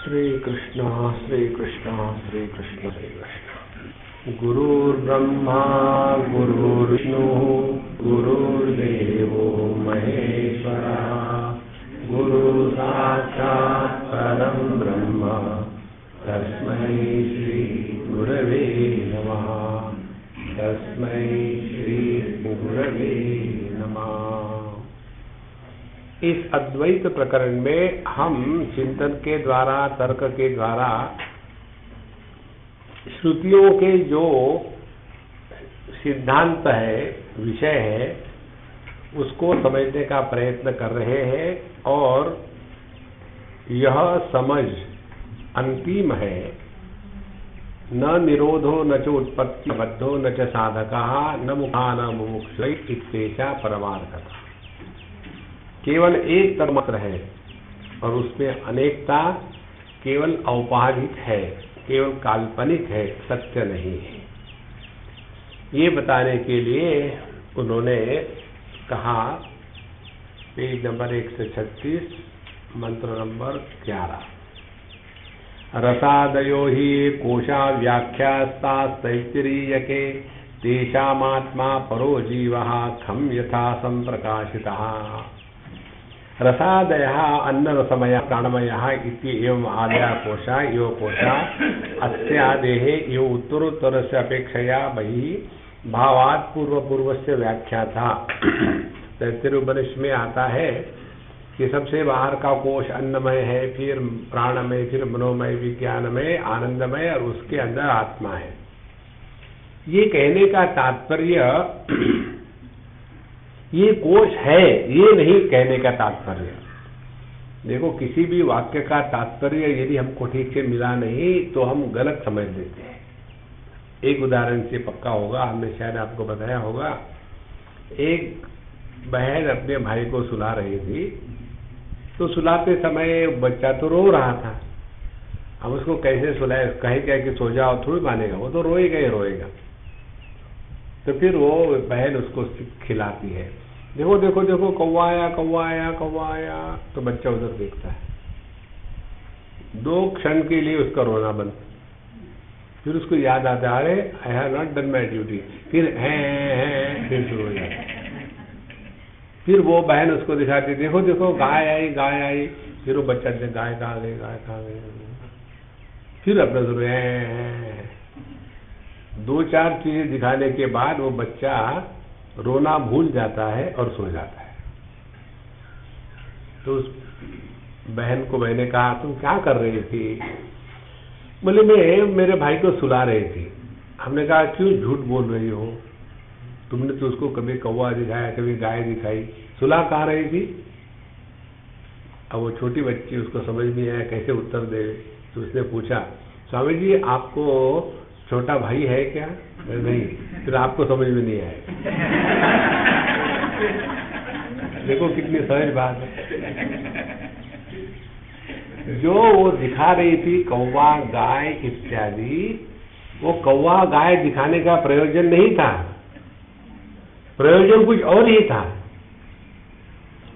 श्री कृष्ण श्री कृष्ण श्री कृष्ण श्री कृष्ण। गुरुर्ब्रह्मा गुरुर्विष्णुः गुरुर्देवो महेश्वरः गुरु साक्षात् परं ब्रह्म तस्मै श्री गुरवे नमः। तस्मै श्री गुरवे नमः। इस अद्वैत प्रकरण में हम चिंतन के द्वारा, तर्क के द्वारा श्रुतियों के जो सिद्धांत है, विषय है, उसको समझने का प्रयत्न कर रहे हैं और यह समझ अंतिम है। न निरोधो न च उत्पत्ति बद्धो न च साधकः न मुखा न मुमुक्षु इत्येषा परमार्थता। केवल एक तन्मात्र है और उसमें अनेकता केवल औपाधिक है, केवल काल्पनिक है, सत्य नहीं है। ये बताने के लिए उन्होंने कहा, पेज नंबर 136 मंत्र नंबर 11, रसादयो हि कोशा व्याख्यास्तास्तैत्तिरीयके तेषामात्मा परो जीवः खं यथा संप्रकाशितः। रसादयः अन्नरसमयः प्राणमयः इति एवं आदयः कोशा इव कोशा अस्यादेः इव उत्तरोत्तरस्य अपेक्षया बहिः भावात् पूर्वपूर्वस्य व्याख्याता। तैत्तिरीयोपनिषद में आता है कि सबसे बाहर का कोश अन्नमय है, फिर प्राणमय, फिर मनोमय, विज्ञानमय, आनंदमय और उसके अंदर आत्मा है। ये कहने का तात्पर्य ये कोश है, ये नहीं कहने का तात्पर्य। देखो, किसी भी वाक्य का तात्पर्य यदि हमको ठीक से मिला नहीं तो हम गलत समझ लेते हैं। एक उदाहरण से पक्का होगा, हमने शायद आपको बताया होगा। एक बहन अपने भाई को सुला रही थी, तो सुलाते समय बच्चा तो रो रहा था। हम उसको कैसे सुलाए, कहे क्या कि सो जाओ, थोड़ी मानेगा, वो तो रोएगा ही रोएगा। तो फिर वो बहन उसको खिलाती है, देखो देखो देखो कौवा आया कौवा आया कौवा आया। तो बच्चा उधर देखता है, 2 क्षण के लिए उसका रोना बंद। फिर उसको याद आता है, अरे I have not done my duty. फिर फिर शुरू हो जाता है। फिर वो बहन उसको दिखाती, देखो देखो गाय आई गाय आई। फिर वो बच्चा गाय कहाँ गई गाय कहाँ गई। फिर अपना शुरू 2-4 चीजें दिखाने के बाद वो बच्चा रोना भूल जाता है और सो जाता है। तो उस बहन को मैंने कहा, तुम क्या कर रही थी? बोले, मैं मेरे भाई को सुला रही थी। हमने कहा, क्यों झूठ बोल रही हो? तुमने तो उसको कभी कौवा दिखाया, कभी गाय दिखाई, सुला कहाँ रही थी? अब वो छोटी बच्ची, उसको समझ नहीं आया कैसे उत्तर दे। तो उसने पूछा, स्वामी जी आपको छोटा भाई है क्या? नहीं। फिर आपको समझ में नहीं आएगा। देखो कितनी सहज बात है। जो वो दिखा रही थी कौवा गाय इत्यादि, वो कौवा गाय दिखाने का प्रयोजन नहीं था, प्रयोजन कुछ और ही था।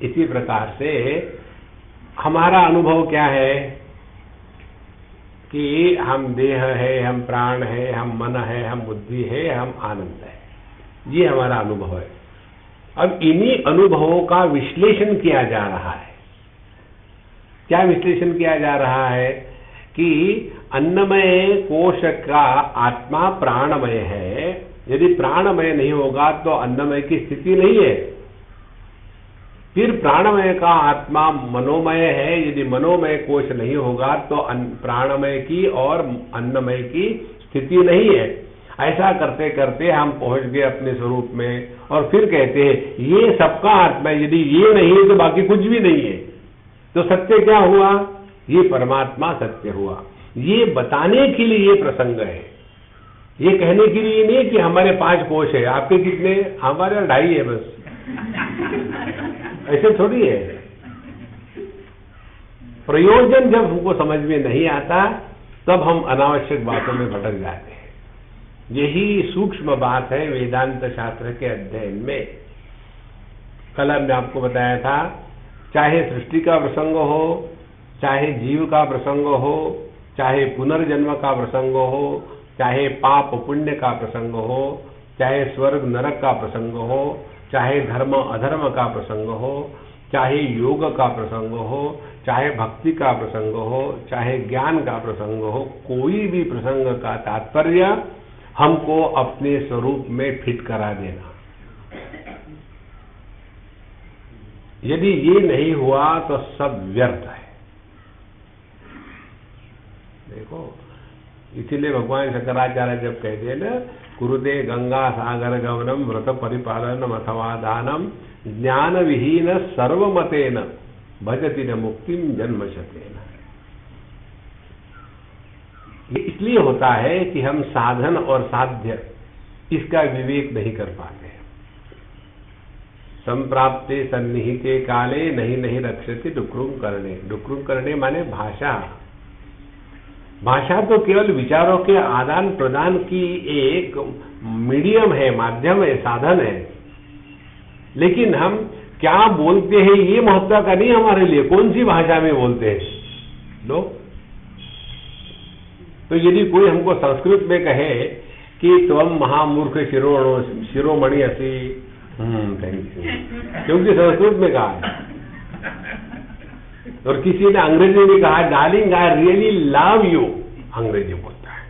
इसी प्रकार से हमारा अनुभव क्या है कि हम देह है, हम प्राण है, हम मन है, हम बुद्धि है, हम आनंद है। ये हमारा अनुभव है। अब इन्हीं अनुभवों का विश्लेषण किया जा रहा है। क्या विश्लेषण किया जा रहा है कि अन्नमय कोश का आत्मा प्राणमय है। यदि प्राणमय नहीं होगा तो अन्नमय की स्थिति नहीं है। फिर प्राणमय का आत्मा मनोमय है। यदि मनोमय कोश नहीं होगा तो प्राणमय की और अन्नमय की स्थिति नहीं है। ऐसा करते करते हम पहुंच गए अपने स्वरूप में और फिर कहते हैं ये सबका आत्मा है। यदि ये नहीं है तो बाकी कुछ भी नहीं है। तो सत्य क्या हुआ? ये परमात्मा सत्य हुआ। ये बताने के लिए ये प्रसंग है। ये कहने के लिए नहीं कि हमारे 5 कोश है, आपके कितने? हमारे 2.5 है बस। ऐसे थोड़ी है। प्रयोजन जब हमको समझ में नहीं आता तब हम अनावश्यक बातों में भटक जाते हैं। यही सूक्ष्म बात है वेदांत शास्त्र के अध्ययन में। कल हमने आपको बताया था, चाहे सृष्टि का प्रसंग हो, चाहे जीव का प्रसंग हो, चाहे पुनर्जन्म का प्रसंग हो, चाहे पाप पुण्य का प्रसंग हो, चाहे स्वर्ग नरक का प्रसंग हो, चाहे धर्म अधर्म का प्रसंग हो, चाहे योग का प्रसंग हो, चाहे भक्ति का प्रसंग हो, चाहे ज्ञान का प्रसंग हो, कोई भी प्रसंग का तात्पर्य हमको अपने स्वरूप में फिट करा देना। यदि ये नहीं हुआ तो सब व्यर्थ है। देखो, इसीलिए भगवान शंकराचार्य जब कहते हैं ना, कुरुते गंगा सागर गमनम व्रत परिपालनम अथवा दानम ज्ञान विहीन सर्वमतेन भजति न मुक्तिम जन्मशतेन। ये इसलिए होता है कि हम साधन और साध्य इसका विवेक नहीं कर पाते। संप्राप्ते सन्निहिते काले नहीं नहीं रक्षते डुक्रुम करने। डुक्रुम करने माने भाषा। भाषा तो केवल विचारों के आदान प्रदान की एक मीडियम है, माध्यम है, साधन है। लेकिन हम क्या बोलते हैं ये महत्व का नहीं हमारे लिए, कौन सी भाषा में बोलते हैं लो। तो यदि कोई हमको संस्कृत में कहे कि तुम महामूर्ख शिरोमणि असी, थैंक यू, क्योंकि संस्कृत में कहा है। और किसी ने अंग्रेजी में कहा darling I really love you, अंग्रेजी बोलता है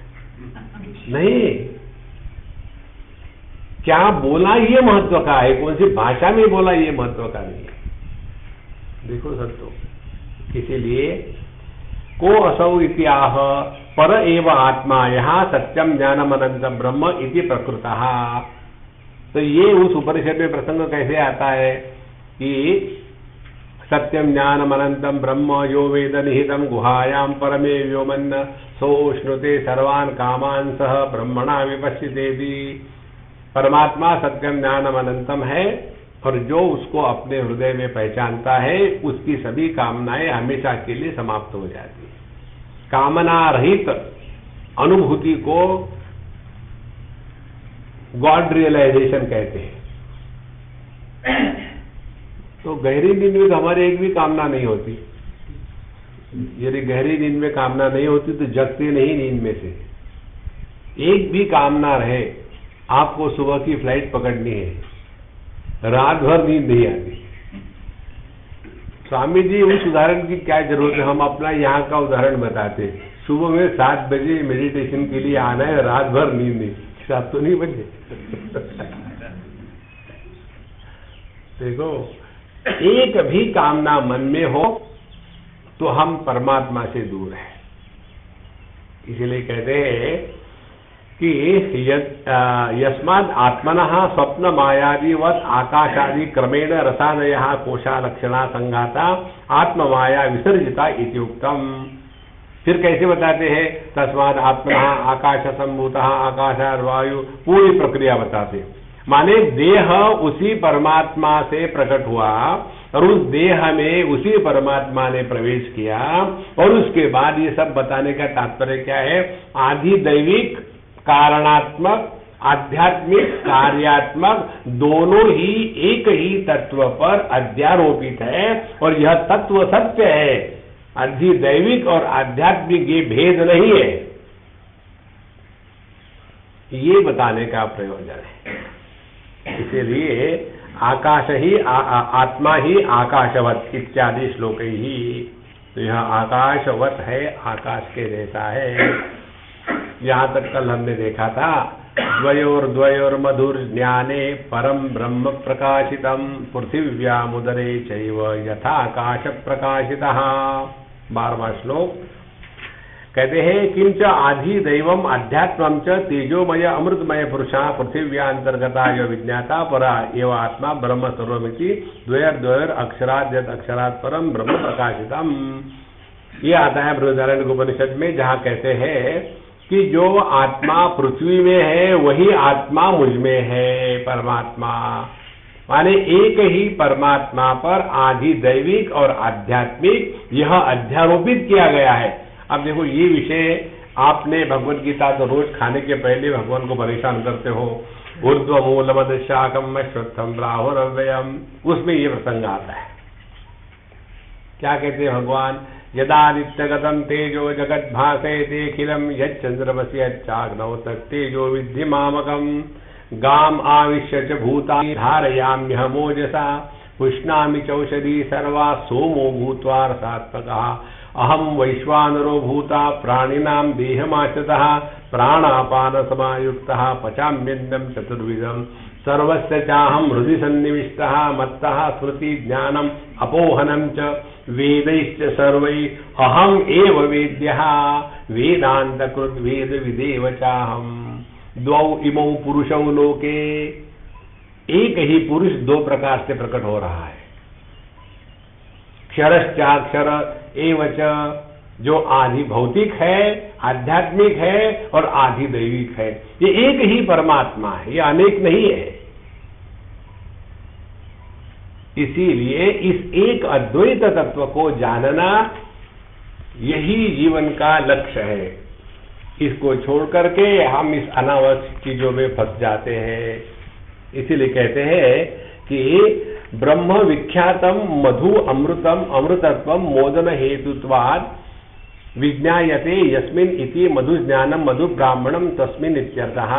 नहीं, क्या बोला ये महत्व का है, कौन सी भाषा में बोला ये महत्व का नहीं है। देखो सत्तो, इसीलिए को असौ इत्याह पर एव आत्मा यहाँ सत्यम ज्ञानम अनंत ब्रह्म इति प्रकृतः। तो ये उस उपनिषद में प्रसंग कैसे आता है कि सत्यम ज्ञानम अनंतम ब्रह्म यो वेद निहितम गुहायाम परमे व्योमन्न सोष्णुते सर्वान् कामान् सह ब्रह्मणा विपश्यतेति। परमात्मा सत्यम ज्ञानम अनंतम है और जो उसको अपने हृदय में पहचानता है उसकी सभी कामनाएं हमेशा के लिए समाप्त हो जाती है। कामना रहित अनुभूति को गॉड रियलाइजेशन कहते हैं। तो गहरी नींद में तो हमारी एक भी कामना नहीं होती। यदि गहरी नींद में कामना नहीं होती तो जगते नहीं नींद में से। एक भी कामना रहे, आपको सुबह की फ्लाइट पकड़नी है, रात भर नींद नहीं आती। स्वामी जी उस उदाहरण की क्या जरूरत है, हम अपना यहाँ का उदाहरण बताते। सुबह में 7 बजे मेडिटेशन के लिए आना है, रात भर नींद नहीं, 7 तो नहीं बजे। देखो, एक भी कामना मन में हो तो हम परमात्मा से दूर हैं। इसलिए कहते हैं कि यस्माद् आत्मनः स्वप्न मायादिवत् आकाशादि क्रमेण रसादयः कोशा लक्षणा संघाता आत्ममाया विसर्जिता इति उक्तम। फिर कैसे बताते हैं, तस्माद् आत्मनः आकाश संभूतः आकाशाद् वायु, पूरी प्रक्रिया बताते। माने देह उसी परमात्मा से प्रकट हुआ और उस देह में उसी परमात्मा ने प्रवेश किया। और उसके बाद ये सब बताने का तात्पर्य क्या है, आदि दैविक कारणात्मक आध्यात्मिक कार्यात्मक दोनों ही एक ही तत्व पर अध्यारोपित है और यह तत्व सत्य है। आदि दैविक और आध्यात्मिक ये भेद नहीं है, ये बताने का प्रयोजन है। इसीलिए आकाश ही आत्मा ही आकाशवत इत्यादि श्लोक ही। तो यह आकाशवत है, आकाश के जैसा है। यहाँ तक कल हमने देखा था, द्वयोर मधुर ज्ञाने परम ब्रह्म प्रकाशितम पृथिव्यामुदरे चैव यथा आकाश प्रकाशितः। 12वां श्लोक कहते हैं, किंच आधि दैवम अध्यात्मम च तेजोमय अमृतमय पुरुषा पृथिव्यांतर्गता यो विज्ञाता परा एव आत्मा ब्रह्म सर्वमिति द्वयोर अक्षराद् यत् अक्षरात् परम ब्रह्म प्रकाशितम। ये आता है बृहदारण्यक उपनिषद में, जहाँ कहते हैं कि जो आत्मा पृथ्वी में है वही आत्मा मुझ में है, परमात्मा। माने एक ही परमात्मा पर आधि दैविक और आध्यात्मिक यह अध्यारोपित किया गया है। अब देखो, ये विषय आपने भगवत गीता तो रोज खाने के पहले भगवान को परेशान करते हो, ऊर्ध्व मूलमद शाकम श्रुतम राहुरव्ययम, उसमें ये प्रसंग आता है। क्या कहते हैं भगवान यदादित्यगतं तेजो जगद्भासयतेऽखिलं यच्चन्द्रमसि यच्चाग्नौ तत्तेजो विद्धि मामकम् गाम आविश्य च भूतानि धारयाम्यहमोजसा पुष्णामि चौषधी सर्वा सोमो भूत्वा रसात्मकः अहम वैश्वानरो भूता प्राणिनां देहमाश्रितः प्राणापानसमायुक्तः पचाम्यन्नं चतुर्विधं सर्वस्य चाहं हृदि सन्निविष्टः मत्तः स्मृति ज्ञानम् अपोहनं च वेदैश्च सर्वैः अहम् एव वेद्यः वेदान्तकृद् वेदविदेव चाहम् द्वौ इमौ पुरुषौ लोके। एक ही पुरुष दो प्रकार से प्रकट हो रहा है, क्षरश्चाक्षर एवच, जो आधि भौतिक है आध्यात्मिक है और आधि दैविक है। ये एक ही परमात्मा है, ये अनेक नहीं है। इसीलिए इस एक अद्वैत तत्व को जानना यही जीवन का लक्ष्य है। इसको छोड़ करके हम इस अनावश्यक चीजों में फंस जाते हैं। इसीलिए कहते हैं कि ब्रह्म विख्यातम मधु अमृतम अमृतत्वम मोदन हेतुत्वाद विज्ञायते यस्मिन इति मधु ज्ञानम मधु ब्राह्मणम तस्मिन इत्यर्थः।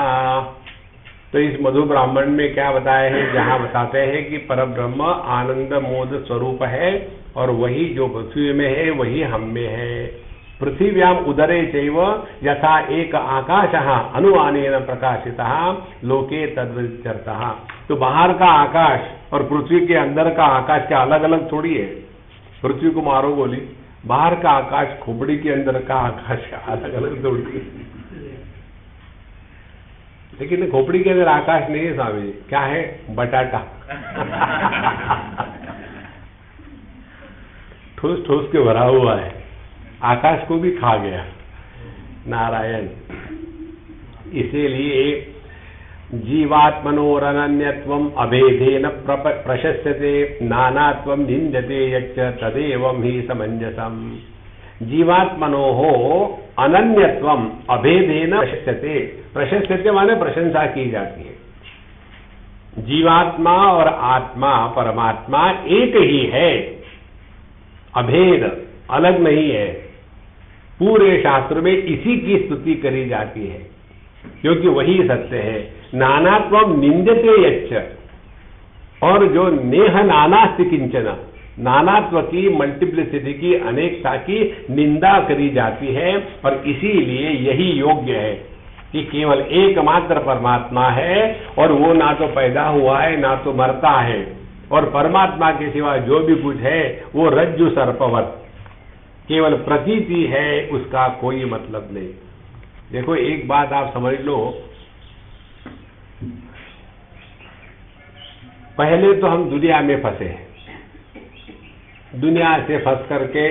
तो इस मधु ब्राह्मण में क्या बताया है, जहां बताते हैं कि परब्रह्म आनंद मोद स्वरूप है और वही जो पृथ्वी में है वही हम में है। पृथिव्याम उदरे चैव यथा एक आकाशः अनुमानेन प्रकाशितः लोके तद्वित्यर्थः। तो बाहर का आकाश और पृथ्वी के अंदर का आकाश क्या अलग अलग थोड़ी है। पृथ्वी को मारो गोली, बाहर का आकाश खोपड़ी के अंदर का आकाश अलग अलग थोड़ी है। लेकिन खोपड़ी के अंदर आकाश नहीं है स्वामी जी, क्या है, बटाटा। ठोस ठोस के भरा हुआ है, आकाश को भी खा गया नारायण। इसीलिए जीवात्मनोरनन्यत्वम अभेदेन प्रशस्यते नानात्वम निंद्यते यच्च तदेवं ही समंजसम। जीवात्मनोः अनन्यत्वम अभेदेन प्रशस्यते, प्रशस्यते माने प्रशंसा की जाती है। जीवात्मा और आत्मा परमात्मा एक ही है, अभेद अलग नहीं है। पूरे शास्त्र में इसी की स्तुति करी जाती है क्योंकि वही सत्य है। नानात्वम निंद्यते यच्च, और जो नेह नानास्ति किंचन, नानात्व की मल्टीप्लिसिटी की अनेकता की निंदा करी जाती है। और इसीलिए यही योग्य है कि केवल एकमात्र परमात्मा है और वो ना तो पैदा हुआ है ना तो मरता है, और परमात्मा के सिवा जो भी कुछ है वो रज्जु सर्पवत केवल प्रतीति है, उसका कोई मतलब नहीं। देखो एक बात आप समझ लो, पहले तो हम दुनिया में फंसे हैं, दुनिया से फंस करके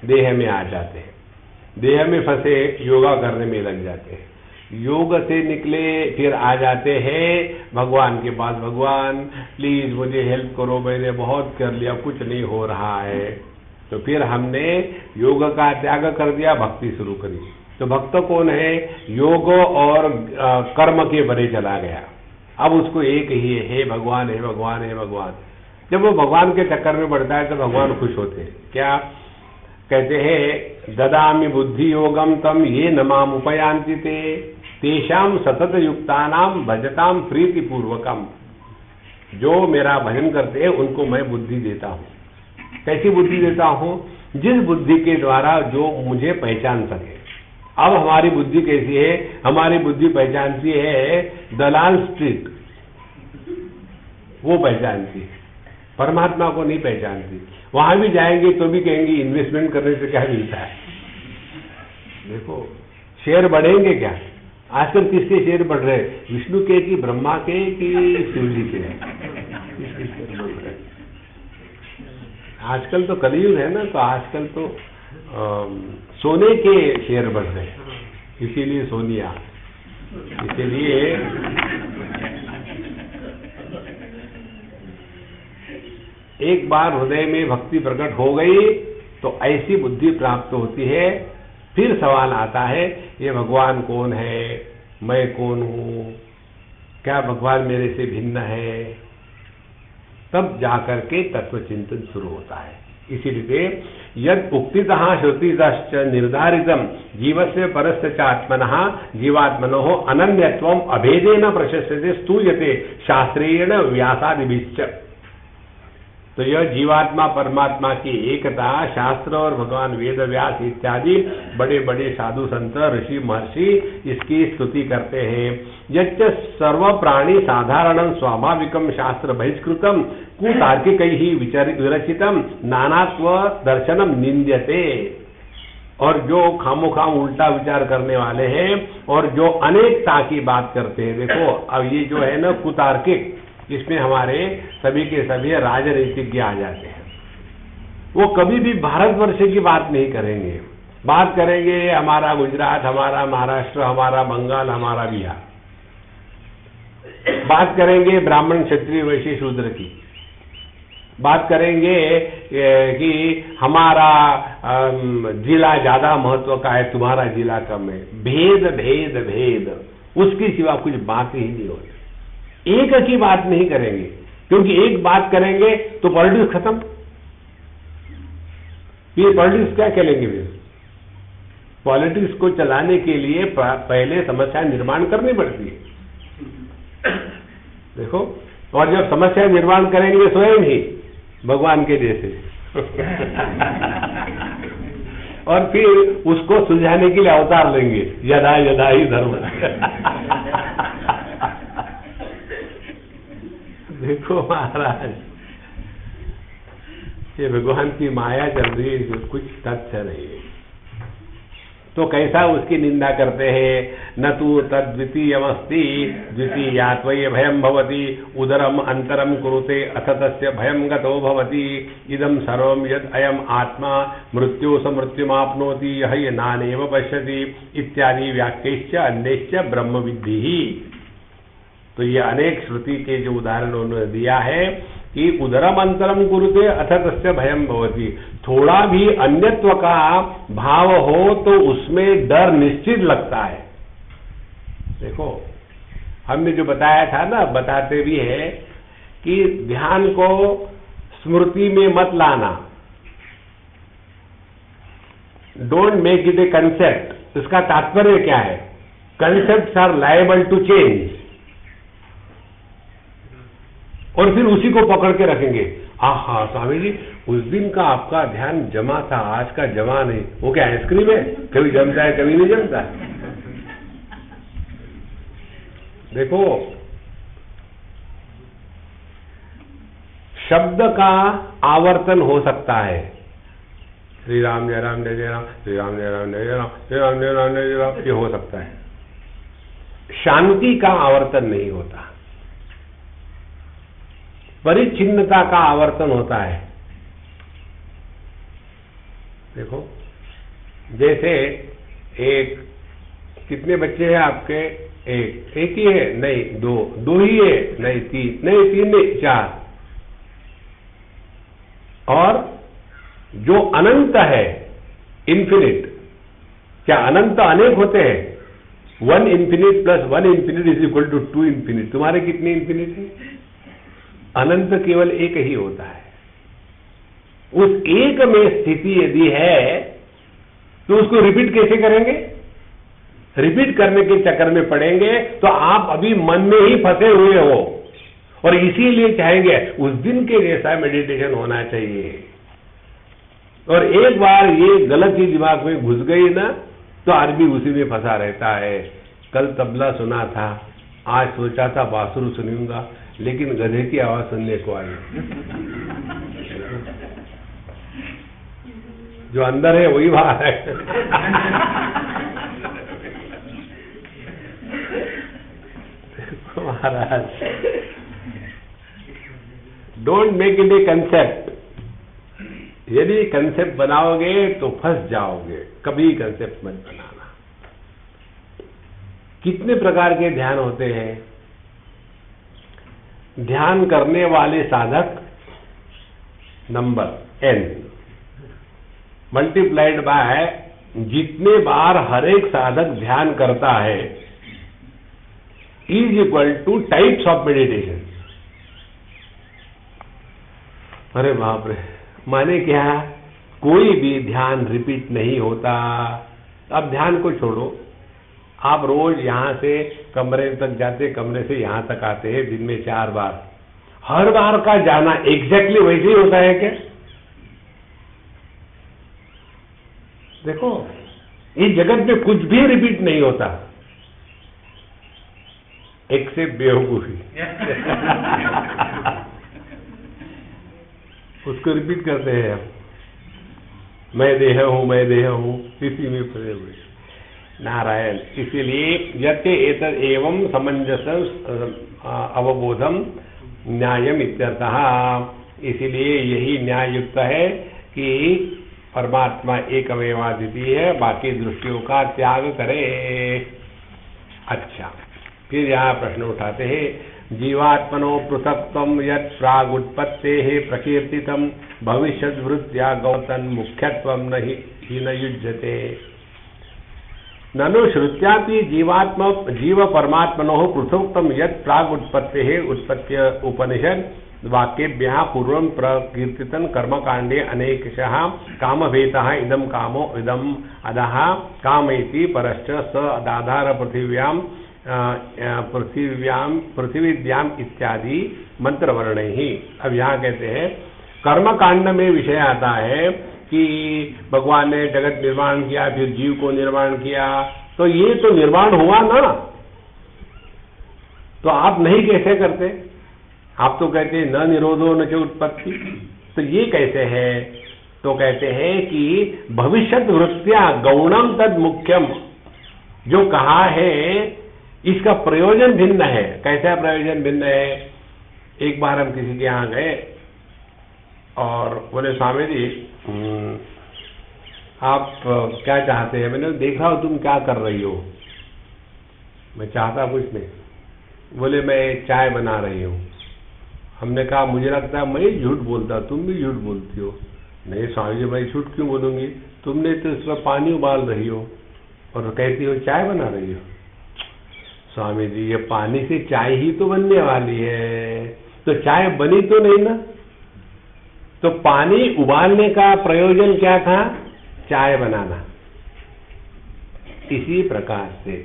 देह में आ जाते हैं, देह में फंसे योगा करने में लग जाते हैं, योग से निकले फिर आ जाते हैं भगवान के पास, भगवान प्लीज मुझे हेल्प करो, मैंने बहुत कर लिया कुछ नहीं हो रहा है। तो फिर हमने योग का त्याग कर दिया, भक्ति शुरू करी। तो भक्त कौन है, योग और कर्म के बरे चला गया। अब उसको एक ही है, हे भगवान हे भगवान हे भगवान। जब वो भगवान के चक्कर में बढ़ता है तो भगवान खुश होते हैं। क्या कहते हैं, ददामि बुद्धि योगम तम ये नमाम उपयांति ते तेषाम सतत युक्तानाम भजताम प्रीति पूर्वकम। जो मेरा भजन करते हैं उनको मैं बुद्धि देता हूं। कैसी बुद्धि देता हूं, जिस बुद्धि के द्वारा जो मुझे पहचान सके। अब हमारी बुद्धि कैसी है, हमारी बुद्धि पहचानती है दलाल स्ट्रीट, वो पहचानती है, परमात्मा को नहीं पहचानती। वहां भी जाएंगे तो भी कहेंगे इन्वेस्टमेंट करने से क्या मिलता है। देखो शेयर बढ़ेंगे क्या, आजकल किसके शेयर बढ़ रहे हैं, विष्णु के कि ब्रह्मा के कि शिव जी के आजकल तो कलयुग है ना, तो आजकल तो सोने के शेयर बढ़ रहे हैं, इसीलिए सोनिया। इसीलिए एक बार हृदय में भक्ति प्रकट हो गई तो ऐसी बुद्धि प्राप्त होती है। फिर सवाल आता है, ये भगवान कौन है, मैं कौन हूं, क्या भगवान मेरे से भिन्न है। तब जाकर के तत्व चिंतन शुरू होता है। इसीलिए यद उक्तितः श्रुतितश्च निर्धारितं जीवस्य परस्य च आत्मनः जीवात्मनोः अनन्यत्वम् अभेदेन प्रशस्यते स्तूयते शास्त्रेण व्यासादिभिश्च। तो यह जीवात्मा परमात्मा की एकता शास्त्र और भगवान वेद व्यास इत्यादि बड़े बड़े साधु संत ऋषि महर्षि इसकी स्तुति करते हैं। यच्च सर्व प्राणी साधारणं स्वाभाविकं शास्त्र बहिष्कृतं कुतार्किकैः विरचितं नानात्व दर्शनम निंद्यते। और जो खामोखाम उल्टा विचार करने वाले हैं और जो अनेकता की बात करते हैं, देखो अब ये जो है ना कुतार्किक, इसमें हमारे सभी के सभी राजनीतिज्ञ आ जाते हैं। वो कभी भी भारतवर्ष की बात नहीं करेंगे, बात करेंगे हमारा गुजरात, हमारा महाराष्ट्र, हमारा बंगाल, हमारा बिहार, बात करेंगे ब्राह्मण क्षत्रिय वैश्य शूद्र की, बात करेंगे कि हमारा जिला ज्यादा महत्व का है, तुम्हारा जिला कम है। भेद भेद भेद, उसकी सिवा कुछ बात ही नहीं होती। एक की बात नहीं करेंगे, क्योंकि एक बात करेंगे तो पॉलिटिक्स खत्म। ये पॉलिटिक्स क्या खेलेंगे फिर? पॉलिटिक्स को चलाने के लिए पहले समस्या निर्माण करनी पड़ती है। देखो, और जब समस्या निर्माण करेंगे स्वयं ही भगवान के जैसे और फिर उसको सुलझाने के लिए अवतार लेंगे, यदा यदा ही धर्म देखो महाराज, ये भगवान की माया चल रही है, जो कुछ तथ्य नहीं है। तो कैसा उसकी निंदा करते हैं? न तु तद्वितीयमस्ति द्वितीयात्वय भयम भवति उदरम अंतरम कुरुते अथ तस्य भयम गतो भवति इदम सर्वम यद अयम आत्मा मृत्यु समृत्युमाप्नोति यह नानेव पश्यति इत्यादि वाक्यैश्च अन्यैश्च ब्रह्म विद्धि। तो ये अनेक श्रुति के जो उदाहरण उन्होंने दिया है कि उदरम अंतरम कुरुते अथ तस्य भयम भवति, थोड़ा भी अन्यत्व का भाव हो तो उसमें डर निश्चित लगता है। देखो, हमने जो बताया था ना, बताते भी है कि ध्यान को स्मृति में मत लाना, don't make it a concept. इसका तात्पर्य क्या है? Concepts are liable to change, और फिर उसी को पकड़ के रखेंगे। आहा स्वामी जी, उस दिन का आपका ध्यान जमा था, आज का जमा नहीं। वो क्या आइसक्रीम है, कभी जमता है कभी नहीं जमता है। देखो, शब्द का आवर्तन हो सकता है, श्री राम जय राम जय जय राम, श्री राम जय राम जय जय राम, श्री राम जय राम जय जय राम, ये हो सकता है। शांति का आवर्तन नहीं होता, परिच्छिन्नता का आवर्तन होता है। देखो, जैसे एक, कितने बच्चे हैं आपके? एक ही है? नहीं, दो ही है? नहीं, तीन नहीं, चार। और जो अनंत है, इन्फिनिट, क्या अनंत अनेक होते हैं? 1 infinite plus 1 infinite is equal to 2 infinite. तुम्हारे कितने इंफिनिट है? अनंत केवल एक ही होता है। उस एक में स्थिति यदि है तो उसको रिपीट कैसे करेंगे? रिपीट करने के चक्कर में पड़ेंगे तो आप अभी मन में ही फंसे हुए हो, और इसीलिए चाहेंगे उस दिन के जैसा मेडिटेशन होना चाहिए। और एक बार ये गलत ही दिमाग में घुस गई ना, तो आदमी उसी में फंसा रहता है। कल तबला सुना था, आज सोचा था बांसुरी सुनूंगा, लेकिन गधे की आवाज सुनने को आई। जो अंदर है वही बाहर है। महाराज, don't make it a concept. यदि कंसेप्ट बनाओगे तो फंस जाओगे, कभी कंसेप्ट मत बनाना। कितने प्रकार के ध्यान होते हैं? ध्यान करने वाले साधक नंबर n मल्टीप्लाइड बाय जितने बार हर एक साधक ध्यान करता है is equal two types of meditation. अरे बाप रे, माने क्या? कोई भी ध्यान रिपीट नहीं होता। अब ध्यान को छोड़ो, आप रोज यहां से कमरे तक जाते, कमरे से यहां तक आते हैं दिन में 4 बार, हर बार का जाना एग्जैक्टली वैसे ही होता है क्या? देखो, इस जगत में कुछ भी रिपीट नहीं होता, एक से बेवकूफी उसको रिपीट करते हैं हम, मैं देह हूं, मैं देह हूं, इसी में पड़े हुए नारायण। इसीलिए यते एतद एवं समंजस अवबोधम न्यायम इत्यर्थः। इसीलिए यही न्याय युक्त है कि परमात्मा एकमेवाद्वितीय है, बाकी दृष्टियों का त्याग करे। अच्छा, फिर यहाँ प्रश्न उठाते हैं, जीवात्मनो पृथक्त्वं यत् प्रागुत्पत्तेः प्रकीर्तितं भविष्यद्वृत्त्या गौतन मुख्यत्वं न युज्यते। ननु श्रुत्यापि जीव परमात्मनोः पृथक्त्वं यत् प्रागुत्पत्तेः उत्पत्त्य उपनिषद वाक्येभ्यः पूर्वं प्रकीर्तितं कर्मकाण्डे अनेकशः कामभेदः इदं कामो इदं अधः कामेति परश्च स अदाधार पृथिवीद्याम इत्यादि मंत्रवर्णैः। अब यहाँ कहते हैं कर्मकांड में विषय आता है कि भगवान ने जगत निर्माण किया, फिर जीव को निर्माण किया, तो ये तो निर्माण हुआ ना, तो आप नहीं कैसे करते? आप तो कहते हैं न निरोधो न च उत्पत्ति, तो ये कैसे है? तो कहते हैं कि भविष्यत वृत्त्या गौणम तद मुख्यम, जो कहा है इसका प्रयोजन भिन्न है। कैसा प्रयोजन भिन्न है? एक बार हम किसी के यहाँ गए और बोले स्वामी जी आप क्या चाहते हैं? मैंने देखा हो तुम क्या कर रही हो। मैं चाहता कुछ नहीं। बोले मैं चाय बना रही हूँ। हमने कहा मुझे लगता है मैं झूठ बोलता, तुम भी झूठ बोलती हो। नहीं स्वामी जी मैं झूठ क्यों बोलूंगी, तुमने तो इसमें पानी उबाल रही हो और कहती हो चाय बना रही हो। स्वामी जी ये पानी से चाय ही तो बनने वाली है, तो चाय बनी तो नहीं ना। तो पानी उबालने का प्रयोजन क्या था? चाय बनाना। इसी प्रकार से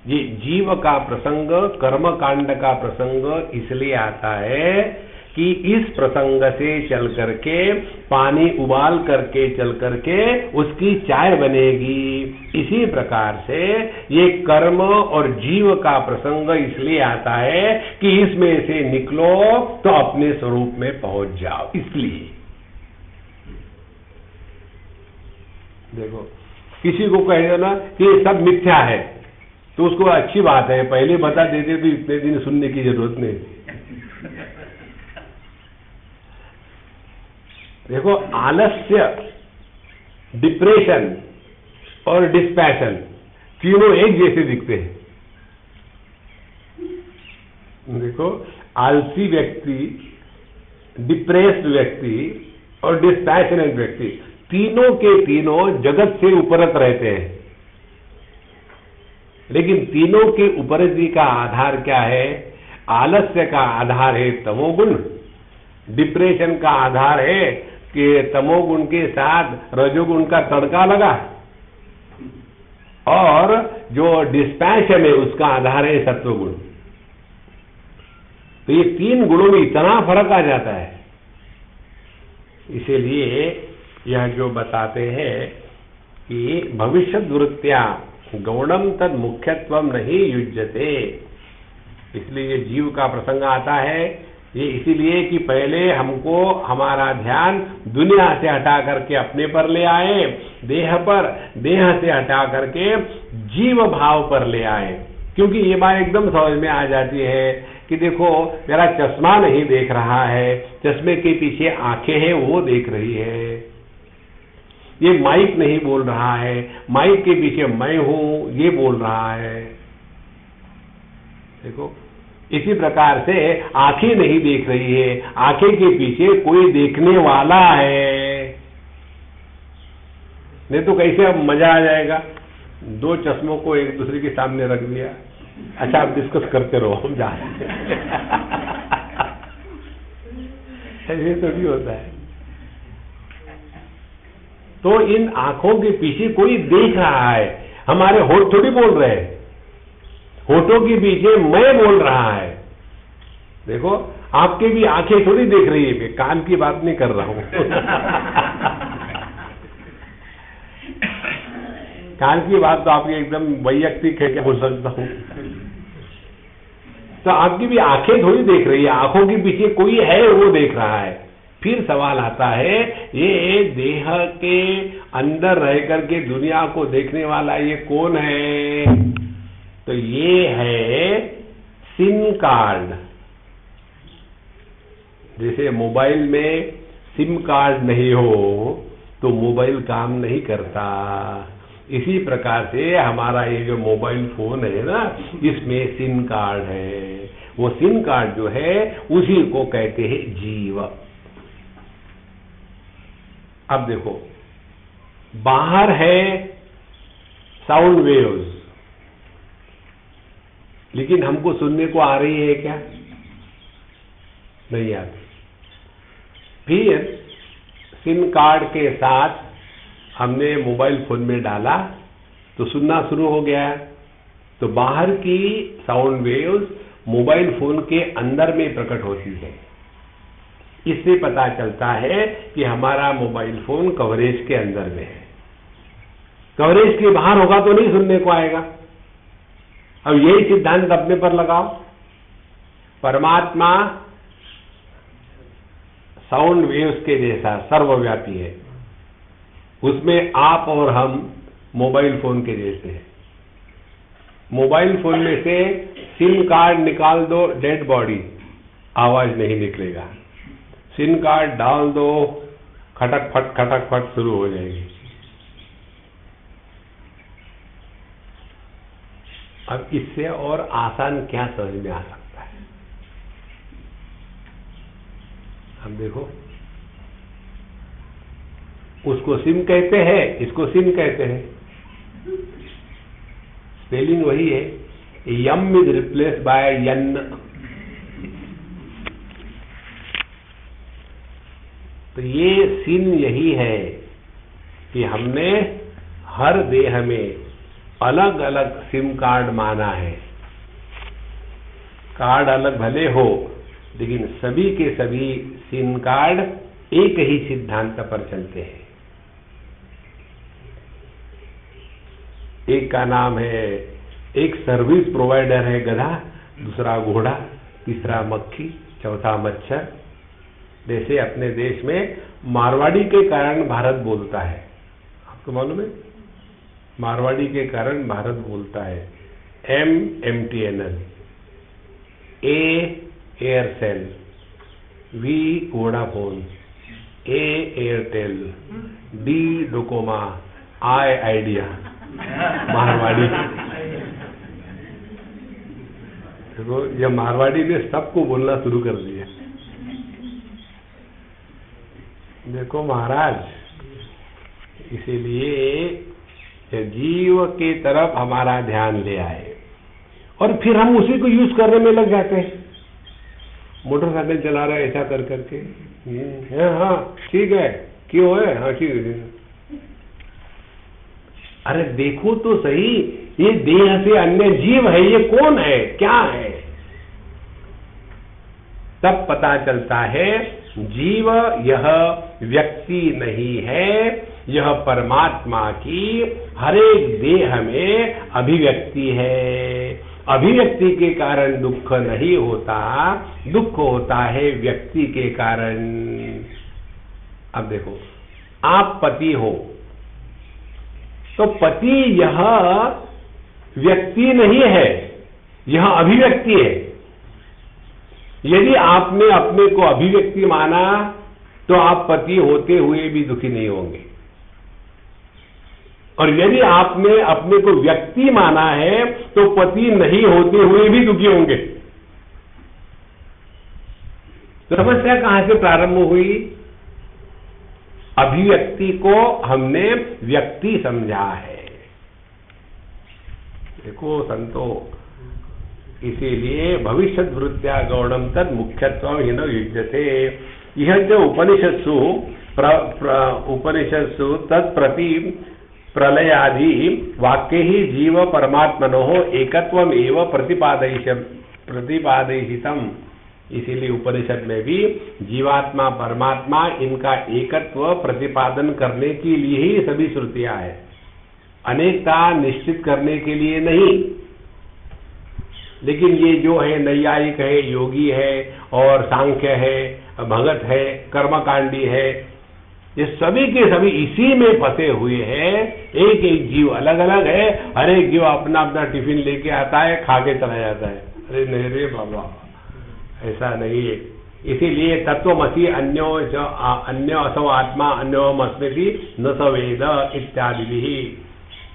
ये जीव का प्रसंग, कर्म कांड का प्रसंग इसलिए आता है कि इस प्रसंग से चल करके पानी उबाल करके चल करके उसकी चाय बनेगी। इसी प्रकार से ये कर्म और जीव का प्रसंग इसलिए आता है कि इसमें से निकलो तो अपने स्वरूप में पहुंच जाओ। इसलिए देखो किसी को कह देना कि ये सब मिथ्या है तो उसको अच्छी बात है, पहले बता देते तो इतने दिन सुनने की जरूरत नहीं। देखो आलस्य, डिप्रेशन और डिस्पैशन तीनों एक जैसे दिखते हैं। देखो आलसी व्यक्ति, डिप्रेस्ड व्यक्ति और डिस्पैशनेट व्यक्ति तीनों के तीनों जगत से उपरत रहते हैं, लेकिन तीनों के उपरति का आधार क्या है? आलस्य का आधार है तमोगुण, डिप्रेशन का आधार है कि तमोगुण के साथ रजोगुण का तड़का लगा, और जो डिस्पैशन है उसका आधार है सत्वगुण। तो ये तीन गुणों में इतना फर्क आ जाता है। इसीलिए यह जो बताते हैं कि भविष्यत वृत्त्या गौणम तद मुख्यत्वम नहीं युज्यते, इसलिए जीव का प्रसंग आता है ये इसीलिए कि पहले हमको हमारा ध्यान दुनिया से हटा करके अपने पर ले आए, देह पर, देह से हटा करके जीव भाव पर ले आए। क्योंकि ये बात एकदम समझ में आ जाती है कि देखो मेरा चश्मा नहीं देख रहा है, चश्मे के पीछे आंखें हैं वो देख रही है। ये माइक नहीं बोल रहा है, माइक के पीछे मैं हूं ये बोल रहा है। देखो इसी प्रकार से आंखें नहीं देख रही है, आंखें के पीछे कोई देखने वाला है। नहीं तो कैसे अब मजा आ जाएगा, दो चश्मों को एक दूसरे के सामने रख दिया, अच्छा आप डिस्कस करते रहो हम जा रहे हैं। ऐसे तो भी होता है। तो इन आंखों के पीछे कोई देख रहा है, हमारे होठ थोड़ी बोल रहे हैं, होठों के पीछे मैं बोल रहा है। देखो आपके भी आंखें थोड़ी देख रही है, कान की बात नहीं कर रहा हूं। कान की बात तो आपकी एकदम वैयक्तिक है, क्या बोल सकता हूं। तो आपकी भी आंखें थोड़ी देख रही है, आंखों के पीछे कोई है, वो देख रहा है। फिर सवाल आता है, ये देह के अंदर रह करके दुनिया को देखने वाला ये कौन है? तो ये है सिम कार्ड। जैसे मोबाइल में सिम कार्ड नहीं हो तो मोबाइल काम नहीं करता, इसी प्रकार से हमारा ये जो मोबाइल फोन है ना, इसमें सिम कार्ड है। वो सिम कार्ड जो है उसी को कहते हैं जीव। अब देखो, बाहर है साउंड वेव्स, लेकिन हमको सुनने को आ रही है क्या? नहीं आती। फिर सिम कार्ड के साथ हमने मोबाइल फोन में डाला तो सुनना शुरू हो गया। तो बाहर की साउंड वेव्स मोबाइल फोन के अंदर में प्रकट होती है। इससे पता चलता है कि हमारा मोबाइल फोन कवरेज के अंदर में है। कवरेज के बाहर होगा तो नहीं सुनने को आएगा। अब यही सिद्धांत अपने पर लगाओ। परमात्मा साउंड वेव्स के जैसा सर्वव्यापी है, उसमें आप और हम मोबाइल फोन के जैसे हैं। मोबाइल फोन में से सिम कार्ड निकाल दो, डेड बॉडी, आवाज नहीं निकलेगा। सिम कार्ड डाल दो, खटक फट शुरू हो जाएगी। अब इससे और आसान क्या समझ में आ सकता है? अब देखो, उसको सिम कहते हैं, इसको सिम कहते हैं। स्पेलिंग वही है, यम इज रिप्लेस बाय यन। तो ये सिम यही है कि हमने हर देह में अलग अलग सिम कार्ड माना है। कार्ड अलग भले हो, लेकिन सभी के सभी सिम कार्ड एक ही सिद्धांत पर चलते हैं। एक का नाम है, एक सर्विस प्रोवाइडर है गधा, दूसरा घोड़ा, तीसरा मक्खी, चौथा मच्छर। जैसे अपने देश में मारवाड़ी के कारण भारत बोलता है, आपको मालूम है? मारवाड़ी के कारण भारत बोलता है। MTNL, A Aircel, V Vodafone, A Airtel, D डोकोमा, I idea. Marwari. देखो, ये मारवाड़ी ने सबको बोलना शुरू कर दिया। देखो महाराज, इसीलिए जीव के तरफ हमारा ध्यान ले आए और फिर हम उसी को यूज करने में लग जाते हैं। मोटरसाइकिल चला रहे ऐसा कर करके, हाँ ठीक है, क्यों है, हाँ ठीक है। अरे देखो तो सही, ये देह से अन्य जीव है, ये कौन है, क्या है? तब पता चलता है जीव यह व्यक्ति नहीं है, यह परमात्मा की हर एक देह में अभिव्यक्ति है। अभिव्यक्ति के कारण दुख नहीं होता, दुख होता है व्यक्ति के कारण। अब देखो, आप पति हो तो पति यह व्यक्ति नहीं है, यह अभिव्यक्ति है। यदि आपने अपने को अभिव्यक्ति माना तो आप पति होते हुए भी दुखी नहीं होंगे, और यदि आपने अपने को व्यक्ति माना है तो पति नहीं होते हुए भी दुखी होंगे। तो समस्या कहां से प्रारंभ हुई? अभिव्यक्ति को हमने व्यक्ति समझा है। देखो संतो, इसीलिए भविष्यत वृत्त्या गौणम तद मुख्यत्व हिन युज्यते। यह जो उपनिषत्सु उपनिषत्सु तत्प्रति प्रलयादि वाक्य ही जीव परमात्मनो एकत्वम एव प्रतिपादयितम। इसीलिए उपनिषद में भी जीवात्मा परमात्मा इनका एकत्व प्रतिपादन करने के लिए ही सभी श्रुतियां हैं, अनेकता निश्चित करने के लिए नहीं। लेकिन ये जो है नैयायिक है, योगी है और सांख्य है, भगत है, कर्मकांडी है, ये सभी के सभी इसी में फंसे हुए हैं। एक एक जीव अलग अलग है, हर एक जीव अपना अपना टिफिन लेके आता है, खा के चला जाता है। अरे नहीं रे बाबा, ऐसा नहीं है। इसीलिए तत्वमसि अन्यो असो आत्मा अन्योमस्मिति न स वेद इत्यादि भी।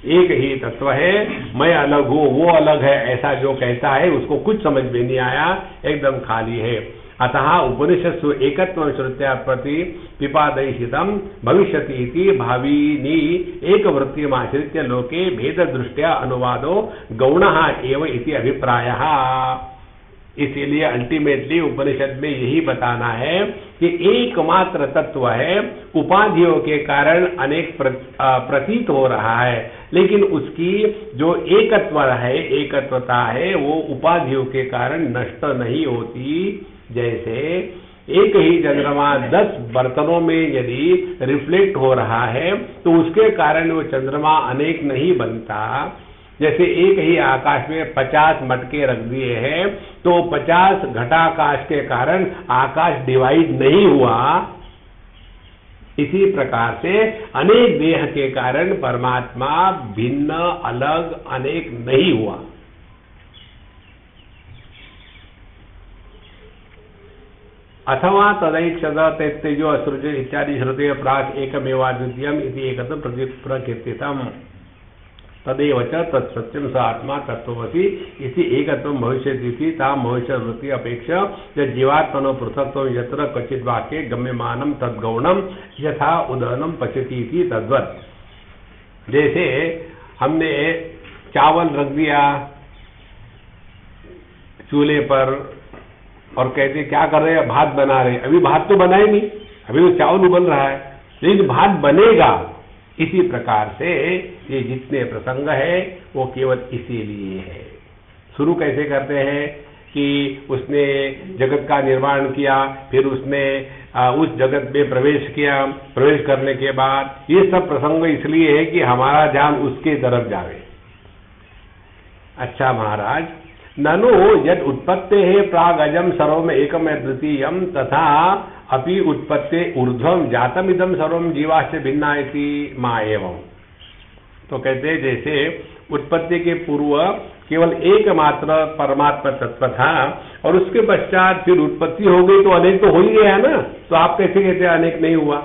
एक ही तत्व है, मैं अलग हूं वो अलग है, ऐसा जो कहता है उसको कुछ समझ में नहीं आया, एकदम खाली है। अतः उपनिषत्सु एकत्वं श्रुत्या प्रति पिपादयितं भविष्यति इति भाविनी एक वृत्तिमाश्रित्य लोके भेद दृष्ट्या अनुवादो गौणः एव इति अभिप्रायः। इसीलिए अल्टीमेटली उपनिषद में यही बताना है कि एकमात्र तत्व है, उपाधियों के कारण अनेक प्रतीत हो रहा है, लेकिन उसकी जो एकत्वता है वो उपाधियों के कारण नष्ट नहीं होती। जैसे एक ही चंद्रमा 10 बर्तनों में यदि रिफ्लेक्ट हो रहा है तो उसके कारण वो चंद्रमा अनेक नहीं बनता। जैसे एक ही आकाश में 50 मटके रख दिए हैं तो 50 घटाकाश के कारण आकाश डिवाइड नहीं हुआ। इसी प्रकार से अनेक देह के कारण परमात्मा भिन्न अलग अनेक नहीं हुआ। अथवा तदैक्षद तैत्तेजो असृज इत्यादि श्रुते प्राक एकमेवाद्वितीयम् इति एकत्र प्रकीर्तितम्। तदेव च तत्सत्यं स आत्मा तत्त्वमसि इति एकत्वं भविष्यति तां भविष्यवृत्ति अपेक्षा यत् जीवात्मनो पृथक्त्वं यत्र क्वचित् वाक्ये गम्यमानं तद्गौणं यथा उदनं पचति इति तद्वत्। जैसे हमने चावल रख दिया चूल्हे पर और कहते क्या कर रहे हैं, भात बना रहे हैं। अभी भात तो बना ही नहीं, अभी वो चावल उबल रहा है, लेकिन भात बनेगा। इसी प्रकार से ये जितने प्रसंग है वो केवल इसीलिए है। शुरू कैसे करते हैं कि उसने जगत का निर्माण किया, फिर उसने उस जगत में प्रवेश किया, प्रवेश करने के बाद ये सब प्रसंग इसलिए है कि हमारा ध्यान उसके तरफ जावे। अच्छा महाराज, ननु यद उत्पत्ते है प्रागजम सर्वम एकम द्वितीयम तथा अपि उत्पत्ते ऊर्ध्वम जातम इदम सर्वम जीवाश्च भिन्ना इति मा एवं। तो कहते हैं जैसे उत्पत्ति के पूर्व केवल एकमात्र परमात्मा तत्व था और उसके पश्चात फिर उत्पत्ति हो गई तो अनेक तो हो ही गया ना, तो आप कैसे कहते हैं अनेक नहीं हुआ?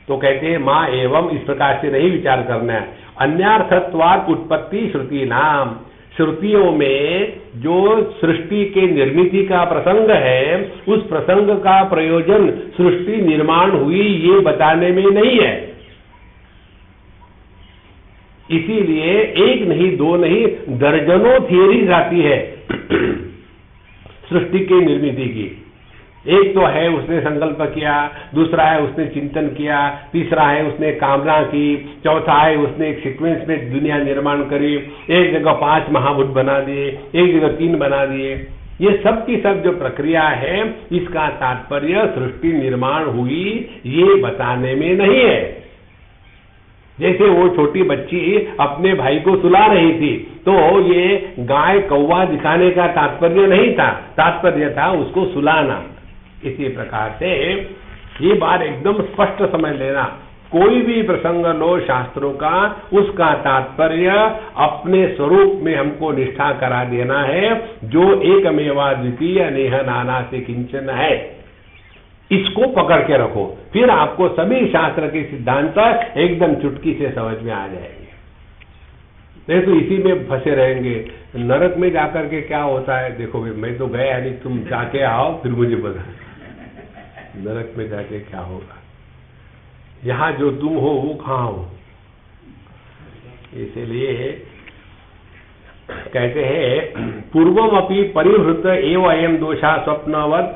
तो कहते हैं मां एवं, इस प्रकार से नहीं विचार करना है। अन्यार्थत्वात् उत्पत्ति श्रुति नाम, श्रुतियों में जो सृष्टि के निर्मिति का प्रसंग है उस प्रसंग का प्रयोजन सृष्टि निर्माण हुई ये बताने में नहीं है। इसीलिए एक नहीं दो नहीं दर्जनों थियरीज आती है सृष्टि की निर्मिति की। एक तो है उसने संकल्प किया, दूसरा है उसने चिंतन किया, तीसरा है उसने कामना की, चौथा है उसने एक सीक्वेंस में दुनिया निर्माण करी, एक जगह 5 महाभूत बना दिए, एक जगह 3 बना दिए। ये सब की सब जो प्रक्रिया है इसका तात्पर्य सृष्टि निर्माण हुई ये बताने में नहीं है। जैसे वो छोटी बच्ची अपने भाई को सुला रही थी तो ये गाय कौवा दिखाने का तात्पर्य नहीं था, तात्पर्य था उसको सुलाना। इसी प्रकार से ये बात एकदम स्पष्ट समझ लेना, कोई भी प्रसंग लो शास्त्रों का, उसका तात्पर्य अपने स्वरूप में हमको निष्ठा करा देना है जो एकमेवा द्वितीय नेह नाना से किंचन है। इसको पकड़ के रखो, फिर आपको सभी शास्त्र के सिद्धांत एकदम चुटकी से समझ में आ जाएंगे। नहीं तो इसी में फंसे रहेंगे। नरक में जाकर के क्या होता है देखो भाई, मैं तो गया नहीं, तुम जाके आओ फिर मुझे बता नरक में जाके क्या होगा। यहां जो तुम हो वो कहां हो। इसलिए कहते हैं पूर्वमपि परिहृत एव अयम दोषा स्वप्नवद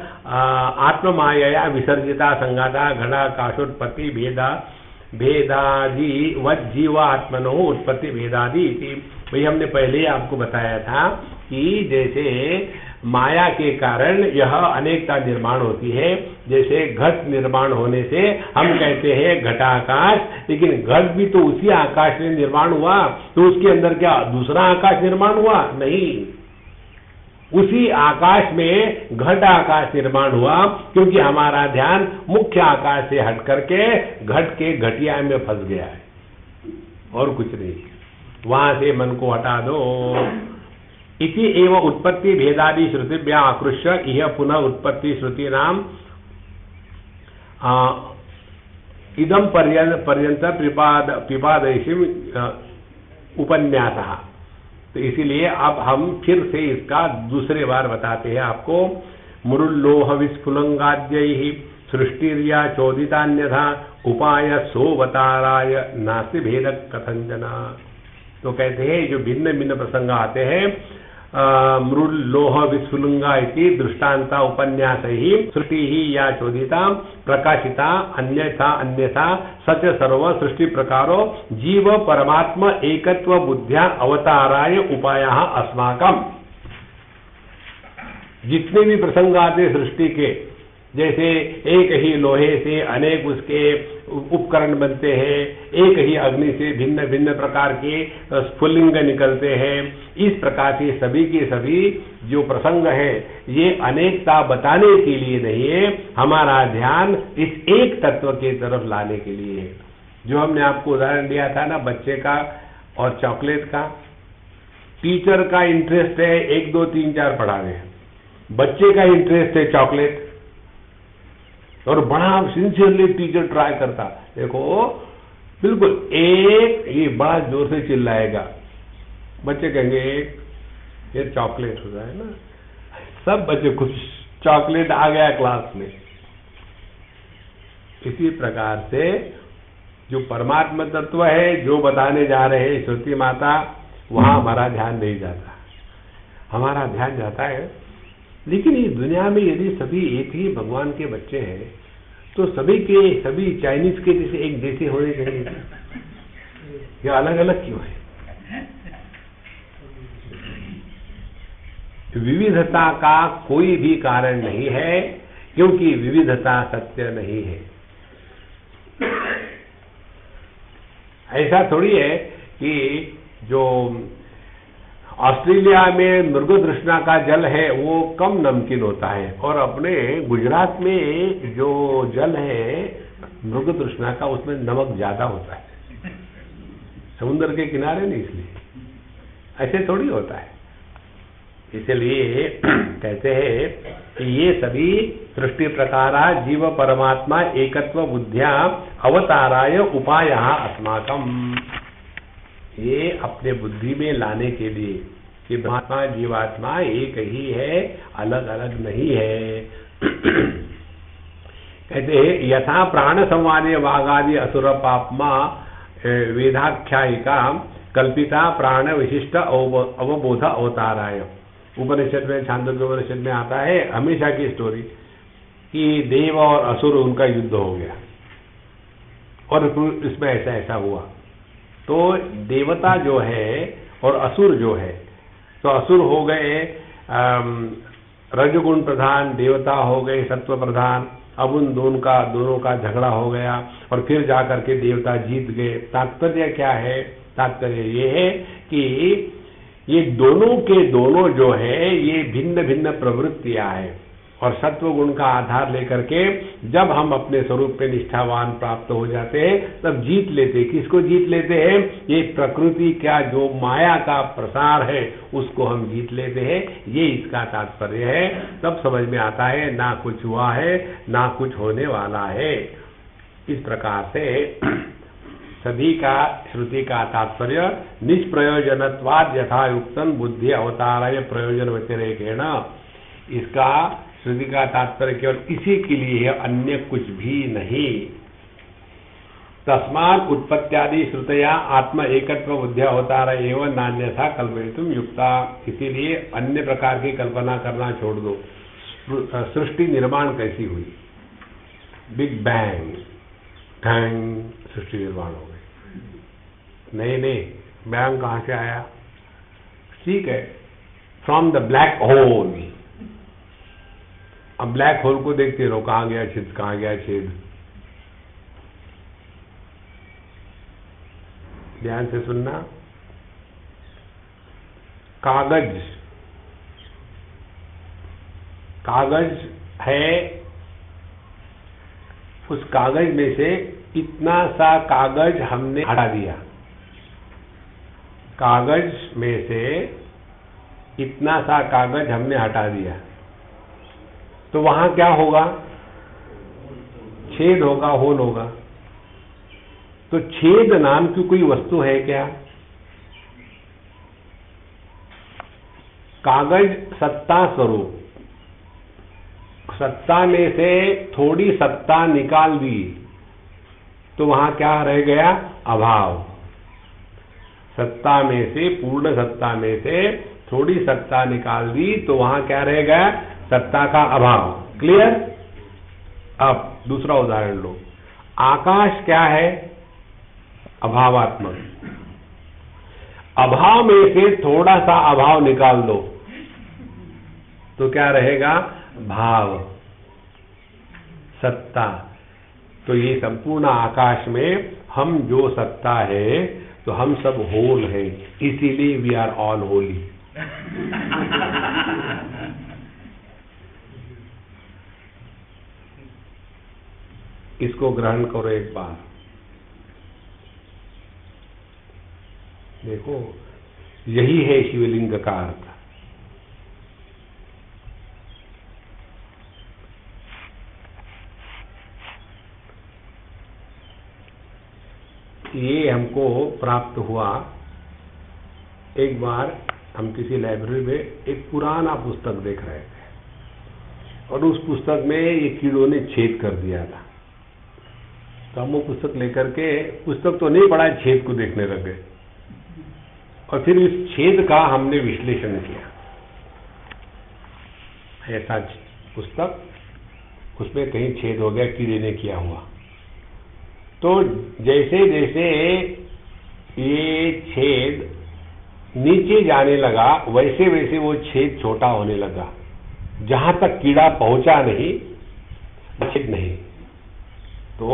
आत्ममायया विसर्जिता संगाता घटाकाशोत्पत्ति भेदादि वद जीवात्मनो उत्पत्ति भेदादि। वही हमने पहले ही आपको बताया था कि जैसे माया के कारण यह अनेकता निर्माण होती है, जैसे घट निर्माण होने से हम कहते हैं घटाकाश, लेकिन घट भी तो उसी आकाश में निर्माण हुआ, तो उसके अंदर क्या दूसरा आकाश निर्माण हुआ? नहीं, उसी आकाश में घट आकाश निर्माण हुआ, क्योंकि हमारा ध्यान मुख्य आकाश से हट करके घट के घटिया में फंस गया है, और कुछ नहीं। वहां से मन को हटा दो। इति एव उत्पत्ति भेदादि श्रुतिभ्या आकृष्य यह पुनः उत्पत्ति श्रुति नाम इदम पर्यंत पिपादयिषि उपन्यासः। तो इसीलिए अब हम फिर से इसका दूसरे बार बताते हैं आपको। मुरुल्लोह विस्फुलंगाद्यैः सृष्टिर्या चोदितान्यथा उपाय सोवताराय नास्ति भेद कथंचन। तो कहते हैं जो भिन्न भिन्न प्रसंग आते हैं, मृल्लोह विस्फुलिंगा इति दृष्टांता उपन्यास ही सृष्टि ही या चोदिता प्रकाशिता अन्यथा सच सर्व सृष्टि प्रकारो जीव परमात्मा एकत्व बुद्ध्या अवताराय उपायः अस्माकम। जितने भी प्रसंग आते सृष्टि के, जैसे एक ही लोहे से अनेक उसके उपकरण बनते हैं, एक ही अग्नि से भिन्न भिन्न प्रकार के स्फुलिंग निकलते हैं, इस प्रकार से सभी के सभी जो प्रसंग है ये अनेकता बताने के लिए नहीं है, हमारा ध्यान इस एक तत्व के तरफ लाने के लिए है। जो हमने आपको उदाहरण दिया था ना बच्चे का और चॉकलेट का, टीचर का इंटरेस्ट है 1 2 3 4 पढ़ाने, बच्चे का इंटरेस्ट है चॉकलेट, और बड़ा सिंसियरली टीचर ट्राई करता। देखो बिल्कुल एक, ये बड़ा जोर से चिल्लाएगा, बच्चे कहेंगे एक, ये चॉकलेट होता है ना, सब बच्चे खुश, चॉकलेट आ गया क्लास में। इसी प्रकार से जो परमात्मा तत्व है, जो बताने जा रहे हैं श्रुति माता, वहां हमारा ध्यान नहीं जाता, हमारा ध्यान जाता है। लेकिन इस दुनिया में यदि सभी एक ही भगवान के बच्चे हैं, तो सभी के सभी चाइनीज के जैसे एक जैसे होने चाहिए, या अलग अलग क्यों है? विविधता का कोई भी कारण नहीं है, क्योंकि विविधता सत्य नहीं है। ऐसा थोड़ी है कि जो ऑस्ट्रेलिया में मृगतृष्णा का जल है वो कम नमकीन होता है, और अपने गुजरात में जो जल है मृगतृष्णा का, उसमें नमक ज्यादा होता है, समुद्र के किनारे नहीं, इसलिए ऐसे थोड़ी होता है। इसलिए कहते हैं कि ये सभी सृष्टि प्रकारा जीव परमात्मा एकत्व बुद्धिया अवताराय उपायः अस्माकम, ये अपने बुद्धि में लाने के लिए कि परमात्मा जीवात्मा एक ही है, अलग अलग नहीं है। कहते हैं यथा प्राण संवादे वागादि असुर पापमा वेदाख्यायिका कल्पिता प्राण विशिष्ट अवबोध अवताराय। उपनिषद में, छांदोग्य उपनिषद में आता है हमेशा की स्टोरी कि देव और असुर उनका युद्ध हो गया, और इसमें ऐसा ऐसा हुआ। तो देवता जो है और असुर जो है, तो असुर हो गए रजगुण प्रधान, देवता हो गए सत्व प्रधान। अब उन दोनों का झगड़ा हो गया, और फिर जाकर के देवता जीत गए। तात्पर्य क्या है? तात्पर्य ये है कि ये दोनों के दोनों जो है ये भिन्न भिन्न प्रवृत्तियां हैं, और सत्व गुण का आधार लेकर के जब हम अपने स्वरूप पे निष्ठावान प्राप्त हो जाते हैं, तब जीत लेते। किसको जीत लेते हैं? ये प्रकृति का जो माया का प्रसार है उसको हम जीत लेते हैं। ये इसका तात्पर्य है। तब समझ में आता है ना कुछ हुआ है ना कुछ होने वाला है। इस प्रकार से सभी का श्रुति का तात्पर्य निष्प्रयोजनत्वाद यथायुक्तम बुद्धि अवताराय प्रयोजन व्यतिरेकेण, इसका श्रुति का तात्पर्य केवल इसी के लिए है, अन्य कुछ भी नहीं। तस्मात् उत्पत्त्यादि श्रुतया आत्मा एकत्व बुद्धिया होता रहे एवं नान्यथा कल्पयितुम युक्ता। इसीलिए अन्य प्रकार की कल्पना करना छोड़ दो। सृष्टि निर्माण कैसी हुई? बिग बैंग, ठैंग, सृष्टि निर्माण हो गई। नहीं, बैंग कहां से आया? ठीक है, फ्रॉम द ब्लैक होल। अब ब्लैक होल को देखते रहो, कहां गया छेद, कहां गया छेद। ध्यान से सुनना। कागज है, उस कागज में से इतना सा कागज हमने हटा दिया। कागज में से इतना सा कागज हमने हटा दिया, तो वहां क्या होगा? छेद होगा, होल होगा। तो छेद नाम की कोई वस्तु है क्या? कागज सत्ता स्वरूप, सत्ता में से थोड़ी सत्ता निकाल दी तो वहां क्या रह गया? अभाव। सत्ता में से, पूर्ण सत्ता में से थोड़ी सत्ता निकाल दी तो वहां क्या रह गया? सत्ता का अभाव। क्लियर? अब दूसरा उदाहरण लो। आकाश क्या है? अभावात्मक। अभाव में से थोड़ा सा अभाव निकाल दो तो क्या रहेगा? भाव, सत्ता। तो ये संपूर्ण आकाश में हम जो सत्ता है, तो हम सब होल हैं, इसीलिए वी आर ऑल होली। इसको ग्रहण करो एक बार। देखो, यही है शिवलिंग का अर्थ। ये हमको प्राप्त हुआ। एक बार हम किसी लाइब्रेरी में एक पुराना पुस्तक देख रहे थे और उस पुस्तक में ये कीड़ों ने छेद कर दिया था। तो हम वो पुस्तक लेकर के, पुस्तक तो नहीं पढ़ा, छेद को देखने लग गए और फिर इस छेद का हमने विश्लेषण किया। ऐसा पुस्तक, उसमें कहीं छेद हो गया, कीड़े ने किया हुआ। तो जैसे जैसे ये छेद नीचे जाने लगा, वैसे वैसे वो छेद छोटा होने लगा। जहां तक कीड़ा पहुंचा नहीं, छेद नहीं। तो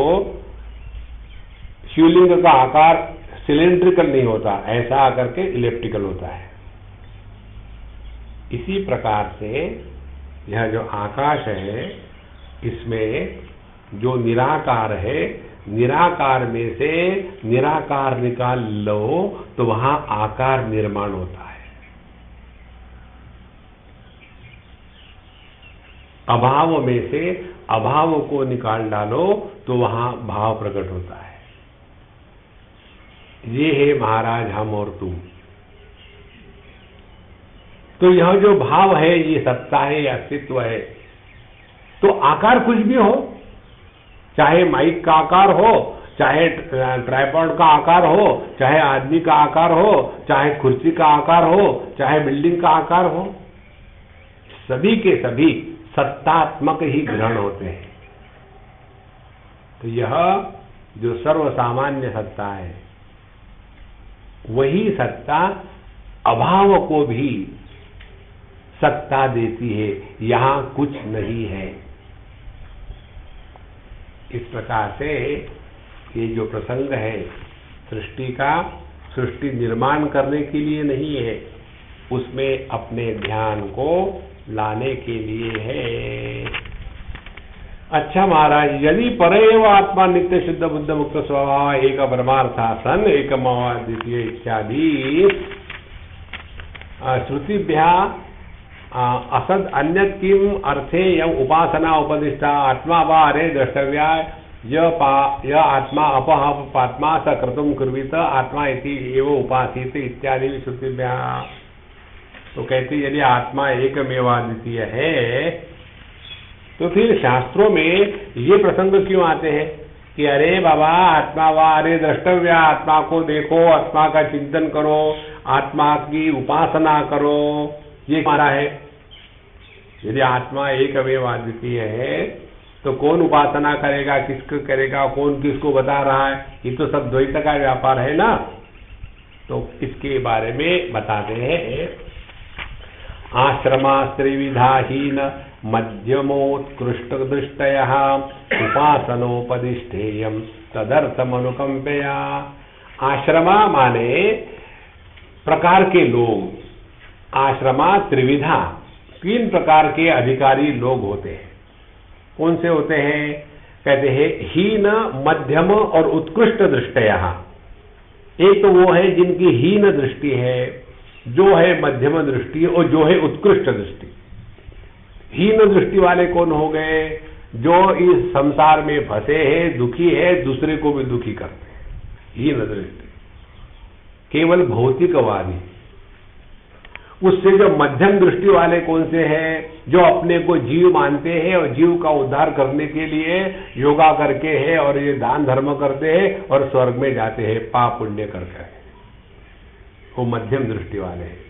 शिवलिंग का आकार सिलेंड्रिकल नहीं होता, ऐसा आकर के इलिप्टिकल होता है। इसी प्रकार से यह जो आकाश है, इसमें जो निराकार है, निराकार में से निराकार निकाल लो तो वहां आकार निर्माण होता है। अभाव में से अभाव को निकाल डालो तो वहां भाव प्रकट होता है। ये है महाराज हम और तुम। तो यह जो भाव है, ये सत्ता है, ये अस्तित्व है। तो आकार कुछ भी हो, चाहे माइक का आकार हो, चाहे ट्राइपॉड का आकार हो, चाहे आदमी का आकार हो, चाहे कुर्सी का आकार हो, चाहे बिल्डिंग का आकार हो, सभी के सभी सत्तात्मक ही ग्रहण होते हैं। तो यह जो सर्वसामान्य सत्ता है, वही सत्ता अभाव को भी सत्ता देती है। यहां कुछ नहीं है। इस प्रकार से ये जो प्रसंग है सृष्टि का, सृष्टि निर्माण करने के लिए नहीं है, उसमें अपने ध्यान को लाने के लिए है। अच्छा महाराज, यदि परएव आत्मा नित्य शुद्ध बुद्ध मुक्त स्वभाव एक परमार्था सन एक द्वितीय इत्यादि श्रुतिभ्या असद अन्यत किम अर्थे यम उपासना उपदिष्टा आत्मा वा अरे द्रष्टव्या य आत्मा अपहात्मा स कर्तुम कुर्वीत आत्मा इति एव उपासीत इत्यादि श्रुतिभ्या। तो कहते यदि आत्मा एकमेवाद्वितीय है, तो फिर शास्त्रों में ये प्रसंग क्यों आते हैं कि अरे बाबा आत्मा वा, अरे द्रष्टव्या, आत्मा को देखो, आत्मा का चिंतन करो, आत्मा की उपासना करो, ये हमारा है। यदि आत्मा एक अवयव अद्वितीय है तो कौन उपासना करेगा, किसको करेगा, कौन किसको बता रहा है? ये तो सब द्वैत का व्यापार है ना। तो इसके बारे में बताते हैं, आश्रमा त्रिविधाहीन मध्यमोत्कृष्ट दृष्टयः उपासनोपदिष्टेयम् तदर्थमनुकंपया। आश्रमा माने प्रकार के लोग, आश्रमा त्रिविधा, 3 प्रकार के अधिकारी लोग होते हैं। कौन से होते हैं? कहते हैं हीन, मध्यम और उत्कृष्ट दृष्टयः। एक तो वो है जिनकी हीन दृष्टि है, जो है मध्यम दृष्टि और जो है उत्कृष्ट दृष्टि। हीन दृष्टि वाले कौन हो गए? जो इस संसार में फंसे हैं, दुखी है, दूसरे को भी दुखी करते हैं। हीन दृष्टि केवल भौतिकवादी। उससे जो मध्यम दृष्टि वाले कौन से हैं? जो अपने को जीव मानते हैं और जीव का उद्धार करने के लिए योगा करके है और ये दान धर्म करते हैं और स्वर्ग में जाते हैं पाप पुण्य करके, वो मध्यम दृष्टि वाले हैं।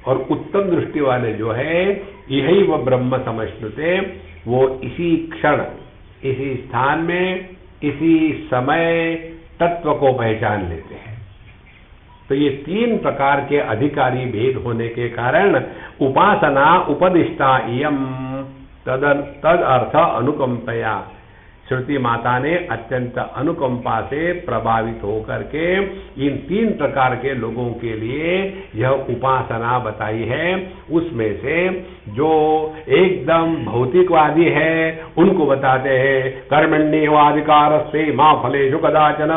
और उत्तम दृष्टि वाले जो है, यही वह ब्रह्म समझते, वो इसी क्षण, इसी स्थान में, इसी समय तत्व को पहचान लेते हैं। तो ये 3 प्रकार के अधिकारी भेद होने के कारण उपासना उपदिष्टा इयम तद अर्थ अनुकंपया। श्रुति माता ने अत्यंत अनुकंपा से प्रभावित होकर के इन 3 प्रकार के लोगों के लिए यह उपासना बताई है। उसमें से जो एकदम भौतिकवादी है उनको बताते हैं कर्मण्येवाधिकारस्ते मा फलेषु कदाचन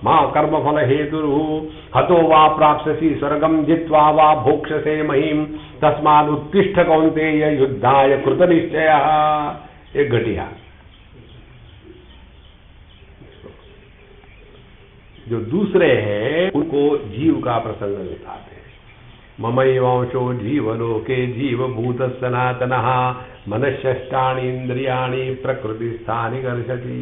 मा कर्मफल हेतुर्भुः हतो वा प्राप्स्यसि स्वर्गं जित्वा वा भोक्ष्यसे महीम् तस्मादुत्तिष्ठ कौन्तेय युद्धाय कृतनिश्चयः। एक घटिया जो दूसरे हैं उनको जीव का प्रसंग बताते हैं। ममैवांशो जीवलोके जीवभूत सनातनः मनश्चष्टानि इंद्रियाणि प्रकृतिस्थानि कर्षति।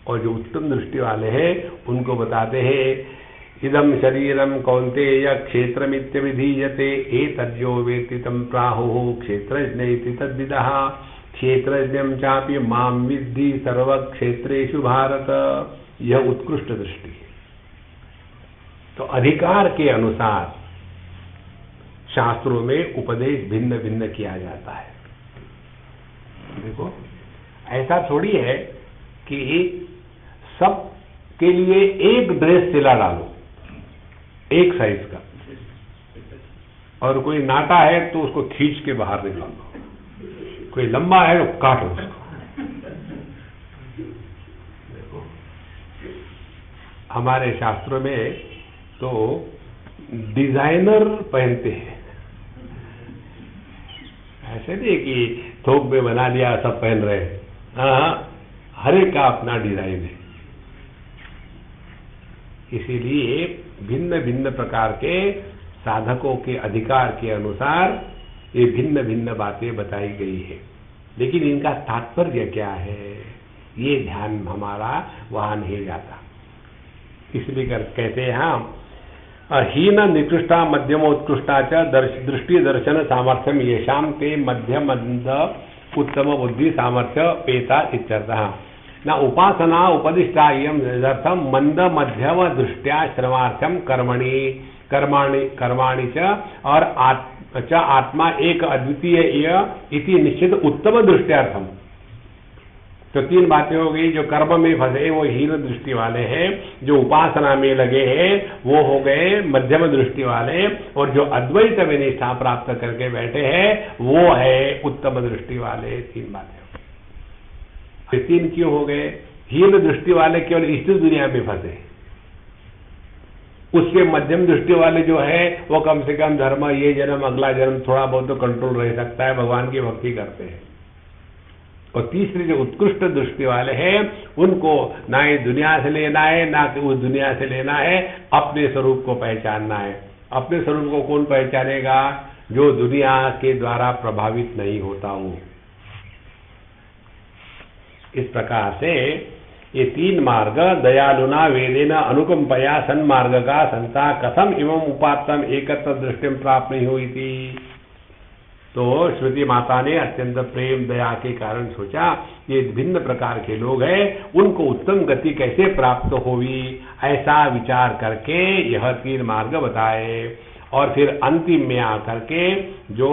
और जो उत्तम दृष्टि वाले हैं उनको बताते हैं इदं शरीरं कौन्तेय क्षेत्रमित्यभिधीयते एतद्यो वेत्ति तं प्राहुः क्षेत्रज्ञ इति तद्विदः क्षेत्रज्ञं चापि मां विद्धि सर्वक्षेत्रेषु भारत। यह उत्कृष्ट दृष्टि है। तो अधिकार के अनुसार शास्त्रों में उपदेश भिन्न भिन्न किया जाता है। देखो ऐसा थोड़ी है कि सब के लिए एक ड्रेस सिला डालो एक साइज का, और कोई नाटा है तो उसको खींच के बाहर निकाल दो, कोई लंबा है तो काटो उसको। हमारे शास्त्रों में तो डिजाइनर पहनते हैं, ऐसे नहीं कि थोक में बना लिया सब पहन रहे हैं। हाँ, हर एक का अपना डिजाइन है। इसीलिए भिन्न भिन्न प्रकार के साधकों के अधिकार के अनुसार ये भिन्न भिन्न बातें बताई गई है। लेकिन इनका तात्पर्य क्या है, ये ध्यान हमारा वहां नहीं जाता। इसलिए कहते हैं हम हीन निकृष्टा मध्यमोत्कृष्टा च दृष्टि दर्शन सामर्थ्यम येषां ते मध्य मंद उत्तम बुद्धि सामर्थ्य पेता इत्यर्थः। न उपासना उपदिष्टा इयं यदर्थं मंद मध्यम दृष्ट्या श्रमार्थ्यम कर्माणि च और आत्मा एक अद्वितीय इति निश्चित उत्तम दृष्ट्यार्थम। तो 3 बातें हो गई। जो कर्म में फंसे वो हीन दृष्टि वाले हैं, जो उपासना में लगे हैं वो हो गए मध्यम दृष्टि वाले, और जो अद्वैत में निष्ठा प्राप्त करके बैठे हैं वो है उत्तम दृष्टि वाले। 3 बातें हो गई। 3 क्यों हो गए? हीन दृष्टि वाले केवल इस दुनिया में फंसे, उसके मध्यम दृष्टि वाले जो है वो कम से कम धर्म, ये जन्म अगला जन्म थोड़ा बहुत तो कंट्रोल रह सकता है, भगवान की भक्ति करते हैं। और तीसरे जो उत्कृष्ट दृष्टि वाले हैं उनको ना ही दुनिया से लेना है ना कि उस दुनिया से लेना है, अपने स्वरूप को पहचानना है। अपने स्वरूप को कौन पहचानेगा? जो दुनिया के द्वारा प्रभावित नहीं होता हो। इस प्रकार से ये तीन मार्ग दयालुना वेदेन अनुकंपया सन्मार्ग का संता कथम एवं उपात्तम एकत्र दृष्टिम प्राप्त नहीं हुई थी। तो श्रुति माता ने अत्यंत प्रेम दया के कारण सोचा ये भिन्न प्रकार के लोग हैं, उनको उत्तम गति कैसे प्राप्त होगी, ऐसा विचार करके यह तीन मार्ग बताए। और फिर अंतिम में आकर के जो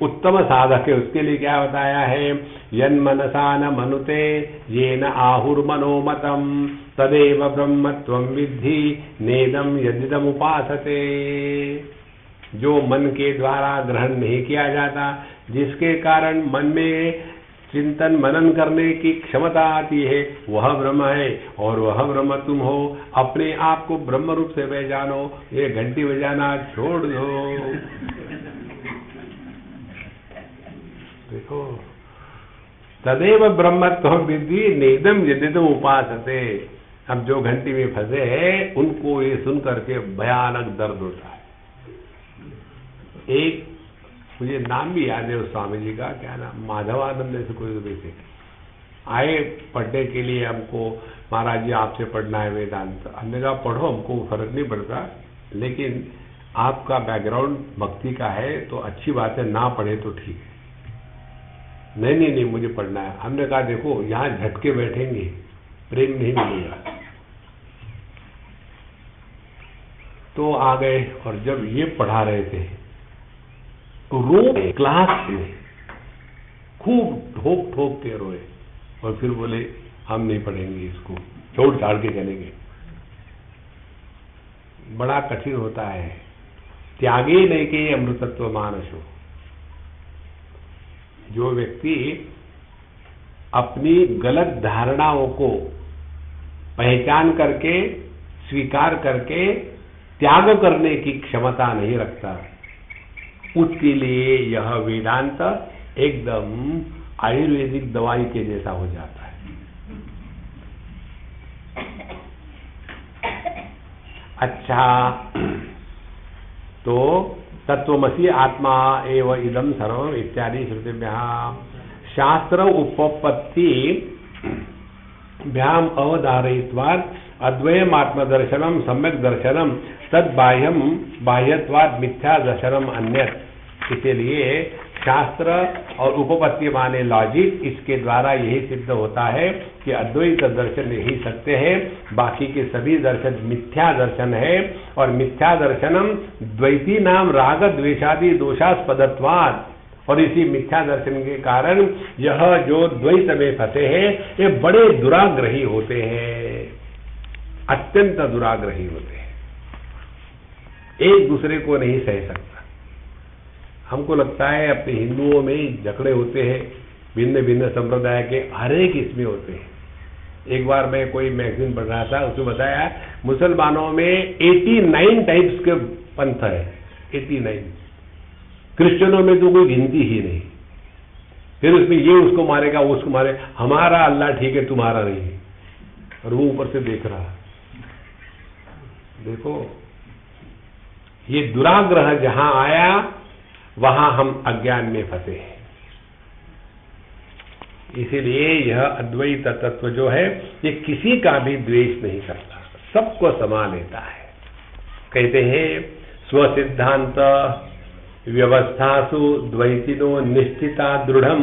उत्तम साधक है उसके लिए क्या बताया है, यन मनसा न मनुते ये न आहुर्मनोमतम तदेव ब्रह्मत्वं विद्धि नेदम यदिदम उपासते। जो मन के द्वारा ग्रहण नहीं किया जाता, जिसके कारण मन में चिंतन मनन करने की क्षमता आती है, वह ब्रह्म है और वह ब्रह्म तुम हो। अपने आप को ब्रह्म रूप से पहचानो, ये घंटी बजाना छोड़ दो। देखो, तदेव ब्रह्मत्व विद्धि नेदम यदिदम उपासते। अब जो घंटी में फंसे हैं उनको ये सुन करके भयानक दर्द होता है। एक मुझे नाम भी याद है उस स्वामी जी का, क्या नाम, माधवानंद से कोई वैसे आए पढ़ने के लिए हमको, महाराज जी आपसे पढ़ना है वेदांत। हमने कहा पढ़ो, हमको फर्क नहीं पड़ता, लेकिन आपका बैकग्राउंड भक्ति का है तो अच्छी बात है, ना पढ़े तो ठीक है। नहीं नहीं नहीं मुझे पढ़ना है। हमने कहा देखो यहाँ झटके बैठेंगे, प्रेम नहीं मिलेगा। तो आ गए और जब ये पढ़ा रहे थे तो रोए, क्लास में खूब ठोक ठोक के रोए और फिर बोले हम नहीं पढ़ेंगे, इसको छोड़ छाड़ के चलेंगे। बड़ा कठिन होता है। त्यागे नहीं के अमृतत्व मानसो। जो व्यक्ति अपनी गलत धारणाओं को पहचान करके स्वीकार करके त्याग करने की क्षमता नहीं रखता, उसके लिए यह वेदांत एकदम आयुर्वेदिक दवाई के जैसा हो जाता है। अच्छा, तो तत्वमसि आत्मा एव इदं सर्वम इत्यादि श्रुतिभ्यां शास्त्र उपपत्ति भ्याम अवधारयित्वात् अद्वयम आत्मदर्शनम सम्यक दर्शनम तद बाह्यम बाह्यत्वाद मिथ्या दर्शनम अन्यत। इसलिए शास्त्र और उपपत्ति माने लॉजिक, इसके द्वारा यही सिद्ध होता है कि अद्वैत दर्शन ही सत्य है, बाकी के सभी दर्शन मिथ्या दर्शन है। और मिथ्या दर्शनम द्वैती नाम राग द्वेषादि दोषास्पदत्वाद। और इसी मिथ्या दर्शन के कारण यह जो द्वैत में फंसे हैं ये बड़े दुराग्रही होते हैं, अत्यंत दुराग्रही होते हैं, एक दूसरे को नहीं सह सकता। हमको लगता है अपने हिंदुओं में झगड़े होते हैं, भिन्न भिन्न संप्रदाय के हर एक इसमें होते हैं। एक बार मैं कोई मैगजीन पढ़ रहा था, उसमें बताया मुसलमानों में 89 टाइप्स के पंथ है, 89। क्रिश्चियनों में तो कोई गिनती ही नहीं। फिर उसमें ये उसको मारेगा, वो उसको मारे, हमारा अल्लाह ठीक है तुम्हारा नहीं। और वो ऊपर से देख रहा। देखो ये दुराग्रह जहां आया वहां हम अज्ञान में फंसे हैं। इसीलिए यह अद्वैत तत्व जो है ये किसी का भी द्वेष नहीं करता, सबको समा लेता है। कहते हैं स्वसिद्धांत व्यवस्थासु द्वैतिनो निश्चिता दृढ़म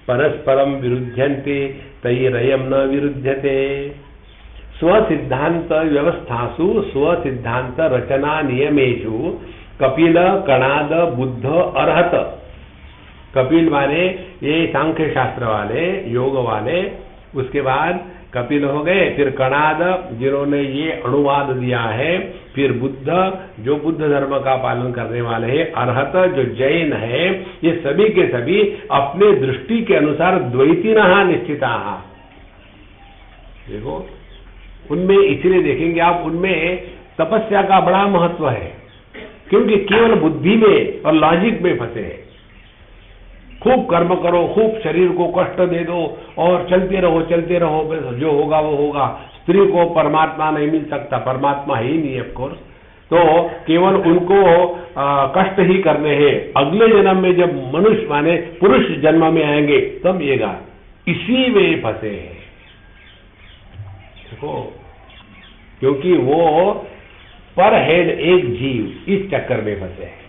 परस्परम विरुध्यन्ते तैरयम न विरुध्यते। स्वसिद्धांत व्यवस्थासु स्वसिद्धांत रचना नियमेषु कपिल कणाद बुद्ध अर्हत। कपिल वाले ये सांख्य शास्त्र वाले, योग वाले, उसके बाद कपिल हो गए, फिर कणाद जिन्होंने ये अनुवाद दिया है, फिर बुद्ध जो बुद्ध धर्म का पालन करने वाले हैं, अर्हत जो जैन है, ये सभी के सभी अपने दृष्टि के अनुसार द्वैतिनः निश्चिताः। देखो उनमें इसलिए देखेंगे आप, उनमें तपस्या का बड़ा महत्व है, क्योंकि केवल बुद्धि में और लॉजिक में फंसे हैं। खूब कर्म करो, खूब शरीर को कष्ट दे दो और चलते रहो, जो होगा वो होगा। स्त्री को परमात्मा नहीं मिल सकता, परमात्मा ही नहीं है ऑफकोर्स। तो केवल उनको कष्ट ही करने हैं। अगले जन्म में जब मनुष्य माने पुरुष जन्म में आएंगे तब येगा, इसी में फंसे हैं। देखो, क्योंकि वो पर हेड एक जीव इस चक्कर में फंसे हैं।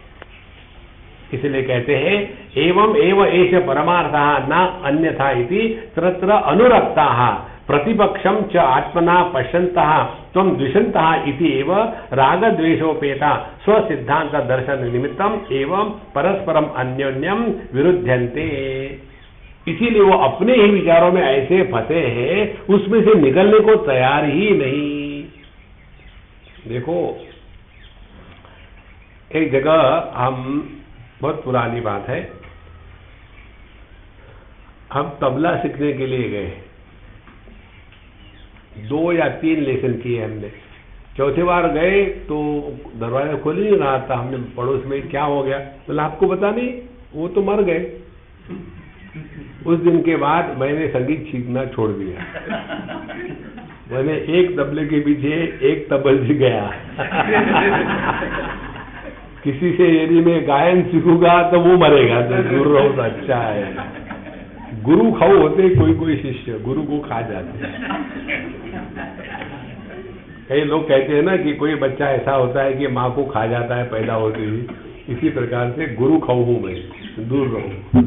इसलिए कहते हैं एवं एव एष परमार्थः न अन्यथा इति तत्र अनुरक्ताः प्रतिपक्षम च आत्मना पश्यन्तः त्वं द्विषन्तः इति एव रागद्वेषोपेता स्वसिद्धांत दर्शन निमित्तम एवं परस्परम अन्योन्यम विरुध्यन्ते। इसीलिए वो अपने ही विचारों में ऐसे फंसे हैं, उसमें से निकलने को तैयार ही नहीं। देखो, एक जगह हम, बहुत पुरानी बात है, हम तबला सीखने के लिए गए, 2 या 3 लेसन किए हमने। चौथे बार गए तो दरवाजा खोल नहीं रहा था। हमने पड़ोस में, क्या हो गया? बोला आपको पता नहीं, वो तो मर गए। उस दिन के बाद मैंने संगीत सीखना छोड़ दिया। मैंने एक तबले के पीछे एक तबल जी गया। किसी से यदि मैं गायन सीखूंगा तो वो मरेगा, तो गुरु रहो तो अच्छा है। गुरु खाओ होते कोई कोई शिष्य गुरु को खा जाते। कई लोग कहते हैं ना कि कोई बच्चा ऐसा होता है कि माँ को खा जाता है पैदा होते ही, इसी प्रकार से गुरु खाऊ हूं मैं, दूर रहूं।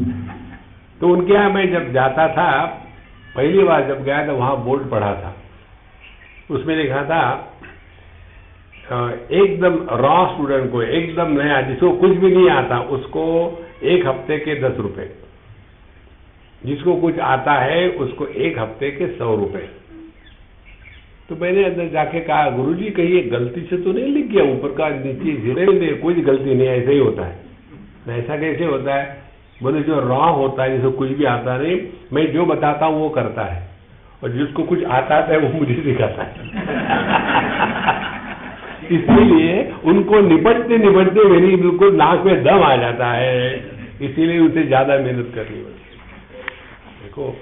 तो उनके यहाँ मैं जब जाता था, पहली बार जब गया तो वहां बोर्ड पढ़ा था, उसमें लिखा था एकदम रॉ स्टूडेंट को, एकदम नया, जिसको कुछ भी नहीं आता, उसको 1 हफ्ते के 10 रुपए, जिसको कुछ आता है उसको 1 हफ्ते के 100 रुपए। तो मैंने अंदर जाके कहा, गुरुजी कहीं गलती से तो नहीं लिख गया ऊपर का नीचे जीरो? कोई गलती नहीं, ऐसा ही होता है। ऐसा कैसे होता है? बोले जो रॉ होता है, जिसको कुछ भी आता नहीं, मैं जो बताता हूँ वो करता है, और जिसको कुछ आता है वो मुझे सिखाता है। इसीलिए उनको निपटते निपटते मेरी बिल्कुल नाक में दम आ जाता है, इसीलिए उसे ज्यादा मेहनत करनी पड़ती है। देखो,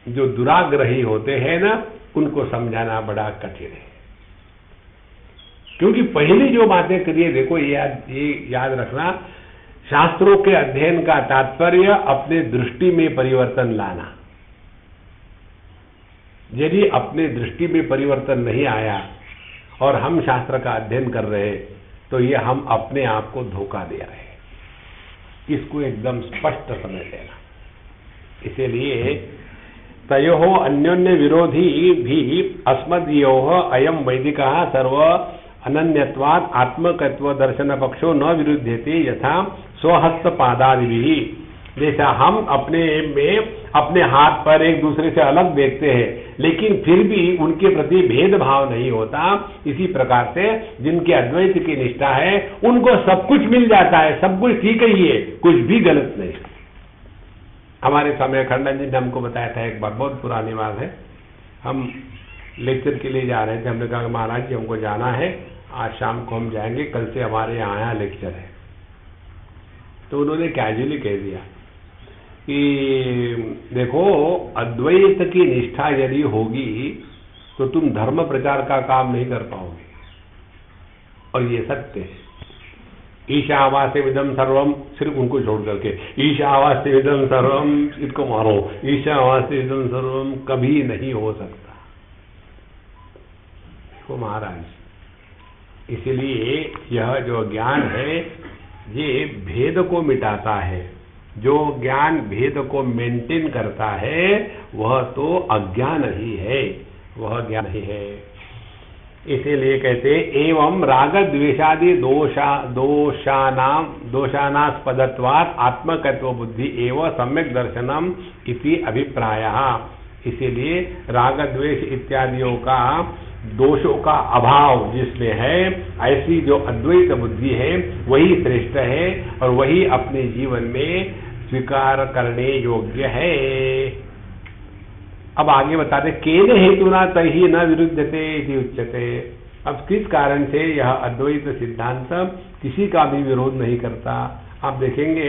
जो दुराग्रही होते हैं ना, उनको समझाना बड़ा कठिन है, क्योंकि पहली जो बातें करिए, देखो ये याद रखना, शास्त्रों के अध्ययन का तात्पर्य अपने दृष्टि में परिवर्तन लाना। यदि अपने दृष्टि में परिवर्तन नहीं आया और हम शास्त्र का अध्ययन कर रहे हैं, तो ये हम अपने आप को धोखा दे रहे हैं। इसको एकदम स्पष्ट समझ लेना। इसीलिए तयोः अन्योन्य विरोधी भी अस्मदीयोः अयम वैदिकः सर्व अनन्यत्वात् आत्मकत्व दर्शन पक्षो न विरुध्यते यथा स्वहस्त पादादिभिः। जैसा हम अपने में अपने हाथ पर एक दूसरे से अलग देखते हैं, लेकिन फिर भी उनके प्रति भेदभाव नहीं होता, इसी प्रकार से जिनके अद्वैत की निष्ठा है उनको सब कुछ मिल जाता है, सब कुछ ठीक ही है, कुछ भी गलत नहीं। हमारे स्वामी अखंडानंद जी ने हमको बताया था, एक बार, बहुत पुरानी बात है, हम लेक्चर के लिए जा रहे थे। हमने कहा महाराज जी हमको जाना है, आज शाम को हम जाएंगे, कल से हमारे यहाँ लेक्चर है। तो उन्होंने कैजुअली कह दिया कि देखो, अद्वैत की निष्ठा यदि होगी तो तुम धर्म प्रचार का काम नहीं कर पाओगे, और ये सत्य है। ईशावास्यमिदं सर्वम, सिर्फ उनको छोड़ करके ईशावास्यमिदं सर्वम, इसको मारो, ईशावास्यमिदं सर्वम कभी नहीं हो सकता। देखो महाराज, इसलिए यह जो ज्ञान है ये भेद को मिटाता है। जो ज्ञान भेद को मेंटेन करता है वह तो अज्ञान ही है, वह ज्ञान ही है। इसीलिए कहते एवं राग द्वेषादि दोषानास्पदत्वात् आत्मकत्व बुद्धि एवं सम्यक दर्शनम इति अभिप्रायः। इसीलिए राग द्वेष इत्यादियों का दोषों का अभाव जिसमें है, ऐसी जो अद्वैत बुद्धि है वही श्रेष्ठ है और वही अपने जीवन में स्वीकार करने योग्य है। अब आगे बताते, केन हेतुना तैहि न विरुद्धते इति उच्यते। अब किस कारण से यह अद्वैत सिद्धांत किसी का भी विरोध नहीं करता। आप देखेंगे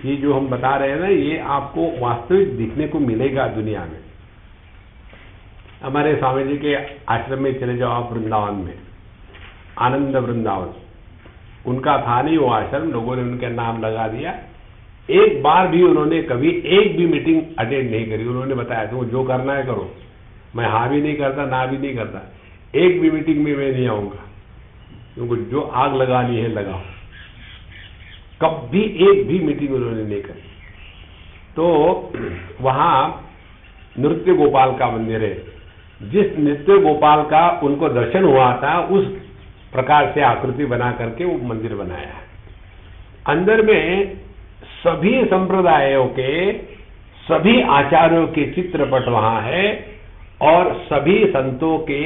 ये जो हम बता रहे हैं ना, ये आपको वास्तविक दिखने को मिलेगा दुनिया में। हमारे स्वामी जी के आश्रम में चले जाओ आप, वृंदावन में, आनंद वृंदावन, उनका था नहीं वो आश्रम, लोगों ने उनका नाम लगा दिया। एक बार भी उन्होंने कभी एक भी मीटिंग अटेंड नहीं करी। उन्होंने बताया तुम जो करना है करो, मैं हाँ भी नहीं करता, ना भी नहीं करता, एक भी मीटिंग में मैं नहीं आऊंगा, क्योंकि जो आग लगानी है लगाओ। कभी एक भी मीटिंग उन्होंने नहीं करी। तो वहां नृत्य गोपाल का मंदिर है, जिस नृत्य गोपाल का उनको दर्शन हुआ था उस प्रकार से आकृति बना करके वो मंदिर बनाया है। अंदर में सभी संप्रदायों के सभी आचार्यों के चित्रपट वहां है और सभी संतों के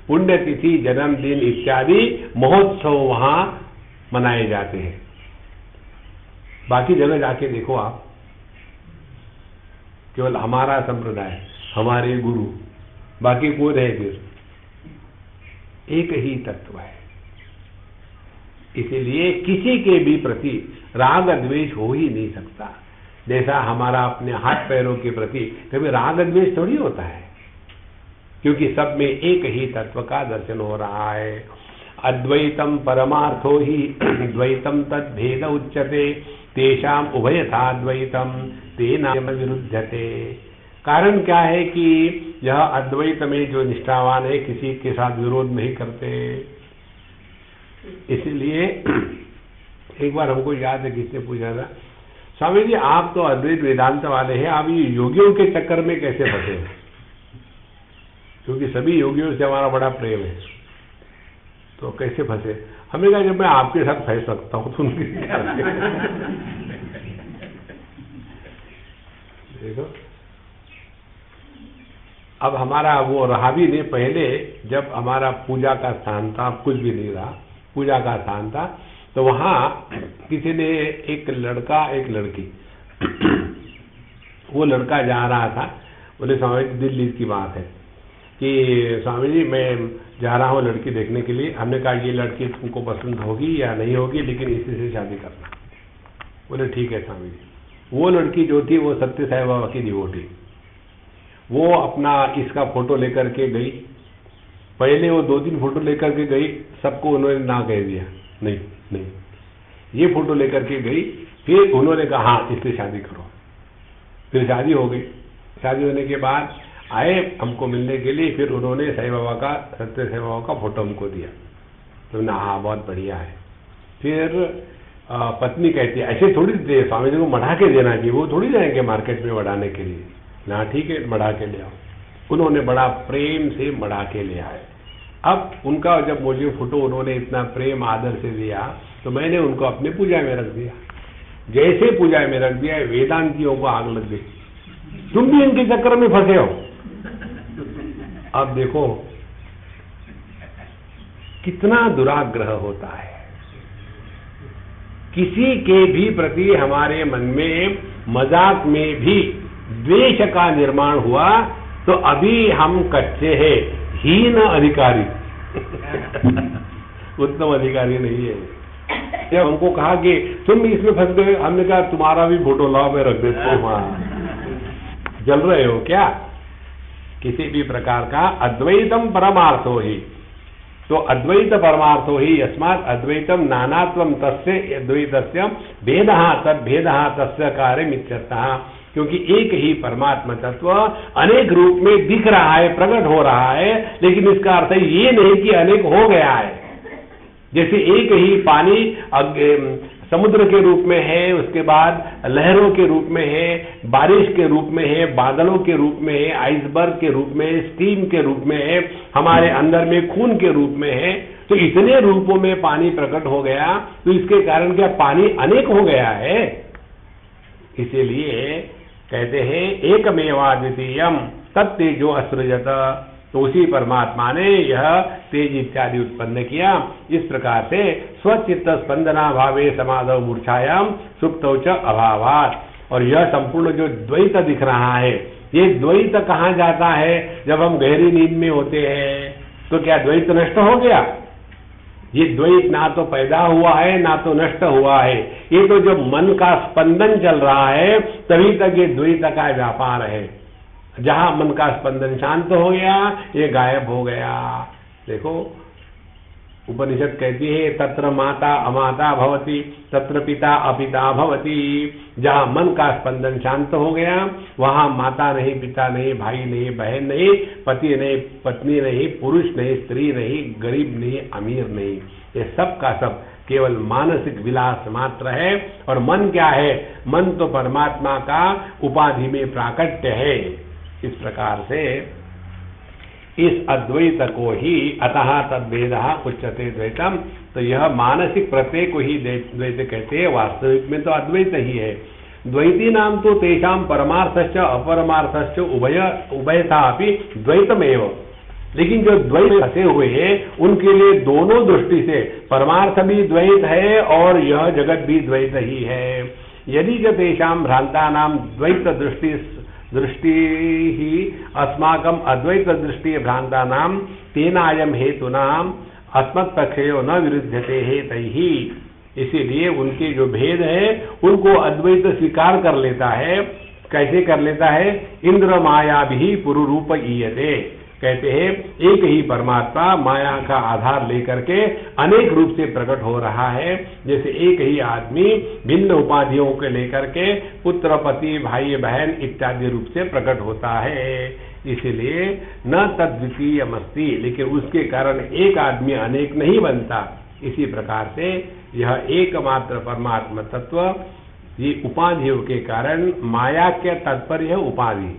पुण्यतिथि, जन्मदिन इत्यादि महोत्सव वहां मनाए जाते हैं। बाकी जगह जाके देखो आप, केवल हमारा संप्रदाय, हमारे गुरु, बाकी कोई रहे फिर एक ही तत्व है। इसीलिए किसी के भी प्रति राग द्वेष हो ही नहीं सकता। जैसा हमारा अपने हाथ पैरों के प्रति कभी राग द्वेष थोड़ी होता है, क्योंकि सब में एक ही तत्व का दर्शन हो रहा है। अद्वैतम परमार्थो ही द्वैतम तद भेद उच्यते, तेषाम उभयथा द्वैतम तेना विरुध्यते। कारण क्या है कि यह अद्वैत में जो निष्ठावान है किसी के साथ विरोध नहीं करते। इसलिए एक बार हमको याद है किसने पूछा था, स्वामी जी आप तो अद्वैत वेदांत वाले हैं, आप ये योगियों के चक्कर में कैसे फंसे? क्योंकि सभी योगियों से हमारा बड़ा प्रेम है, तो कैसे फंसे? हमने कहा जब मैं आपके साथ फंस सकता हूं तो उनके देखो अब हमारा वो रहा भी नहीं। पहले जब हमारा पूजा का स्थान था, कुछ भी नहीं रहा, पूजा का स्थान था, तो वहां किसी ने एक लड़का एक लड़की वो लड़का जा रहा था, बोले स्वामी जी दिल्ली की बात है कि स्वामी जी मैं जा रहा हूँ लड़की देखने के लिए। हमने कहा ये लड़की तुमको पसंद होगी या नहीं होगी, लेकिन इसी से शादी करना। बोले ठीक है स्वामी जी। वो लड़की जो थी वो सत्य साई बाबा की डिवोटी, वो अपना इसका फोटो लेकर के गई। पहले वो 2-3 फोटो लेकर के गई, सबको उन्होंने ना कह दिया, नहीं नहीं, ये फोटो लेकर के गई। फिर उन्होंने कहा हाँ इससे शादी करो। फिर शादी हो गई। शादी होने के बाद आए हमको मिलने के लिए, फिर उन्होंने साई बाबा का, सत्य साई बाबा का फोटो हमको दिया। तो ना हाँ बहुत बढ़िया है। फिर पत्नी कहती है ऐसे थोड़ी दे, स्वामी जी को बढ़ा के देना चाहिए, वो थोड़ी जाएंगे मार्केट में बढ़ाने के लिए। ना ठीक है बढ़ा के ले आओ। उन्होंने बड़ा प्रेम से बढ़ा के ले आए। अब उनका जब मुझे फोटो उन्होंने इतना प्रेम आदर से दिया तो मैंने उनको अपने पूजा में रख दिया। जैसे पूजा में रख दिया वेदांतियों को आग लग गई, तुम भी इनके चक्कर में फंसे हो। अब देखो कितना दुराग्रह होता है। किसी के भी प्रति हमारे मन में मजाक में भी द्वेष का निर्माण हुआ तो अभी हम कच्चे हैं, हीन अधिकारी उत्तम अधिकारी नहीं है। जब हमको कहा कि तुम इसमें फंस गए, हमने कहा तुम्हारा भी फोटो लाओ मैं रख देता हूं। वहां जल रहे हो क्या? किसी भी प्रकार का अद्वैतम परमार्थो ही, तो अद्वैत परमार्थो ही यस्मात् अद्वैतम नानात्वम तस्य अद्वैतस्य भेदः तद भेदः तस्य कार्यमित्यर्थः। क्योंकि एक ही परमात्मा तत्व अनेक रूप में दिख रहा है, प्रकट हो रहा है, लेकिन इसका अर्थ ये नहीं कि अनेक हो गया है। जैसे एक ही पानी समुद्र के रूप में है, उसके बाद लहरों के रूप में है, बारिश के रूप में है, बादलों के रूप में है, आइसबर्ग के रूप में है, स्टीम के रूप में है, हमारे अंदर में खून के रूप में है। तो इतने रूपों में पानी प्रकट हो गया, तो इसके कारण क्या पानी अनेक हो गया है? इसीलिए कहते हैं एकमेवाद्वितीयम तत्तेजो असृजत। तो उसी परमात्मा ने यह तेज इत्यादि उत्पन्न किया। इस प्रकार से स्वचित्त स्पंदना भावे समाधव मूर्छायाम सुप्तौ च अभावात्। और यह संपूर्ण जो द्वैत दिख रहा है, ये द्वैत कहाँ जाता है? जब हम गहरी नींद में होते हैं तो क्या द्वैत नष्ट हो गया? ये द्वैत ना तो पैदा हुआ है ना तो नष्ट हुआ है। ये तो जब मन का स्पंदन चल रहा है तभी तक ये द्वैत का व्यापार है। जहां मन का स्पंदन शांत हो गया ये गायब हो गया। देखो उपनिषद कहती है तत्र माता अमाता भवति, तत्र पिता अपिता भवति। जहाँ मन का स्पंदन शांत हो गया वहाँ माता नहीं, पिता नहीं, भाई नहीं, बहन नहीं, पति नहीं, पत्नी नहीं, पुरुष नहीं, स्त्री नहीं, गरीब नहीं, अमीर नहीं, ये सब का सब केवल मानसिक विलास मात्र है। और मन क्या है? मन तो परमात्मा का उपाधि में प्राकट्य है। इस प्रकार से इस अद्वैत को ही अतः तद्वेदः उच्यते द्वैतम, तो यह मानसिक प्रत्यय को ही द्वैत कहते हैं। वास्तविक में तो अद्वैत ही है। द्वैती नाम तो तेषां परमार्थश्च अपरमार्थश्च उभयथा अपि द्वैतमेव। लेकिन जो द्वैत फंसे हुए हैं उनके लिए दोनों दृष्टि से परमार्थ भी द्वैत है और यह जगत भी द्वैत ही है। यदि च तेषां भ्रांतानां द्वैत दृष्टि ही अस्माकं अद्वैत दृष्टि भ्रांतानां तेनायम हेतुनाम अस्मत्पक्षयो न विरुध्यते हे तैहि। इसीलिए उनके जो भेद है उनको अद्वैत स्वीकार कर लेता है। कैसे कर लेता है? इंद्र माया भी पुरुरूप ईयते। कहते हैं एक ही परमात्मा माया का आधार लेकर के अनेक रूप से प्रकट हो रहा है। जैसे एक ही आदमी भिन्न उपाधियों के लेकर के पुत्र, पति, भाई, बहन इत्यादि रूप से प्रकट होता है। इसलिए न तद्वितीयमस्ति, लेकिन उसके कारण एक आदमी अनेक नहीं बनता। इसी प्रकार से यह एकमात्र परमात्मा तत्व ये उपाधियों के कारण माया के तात्पर्य है उपाधि,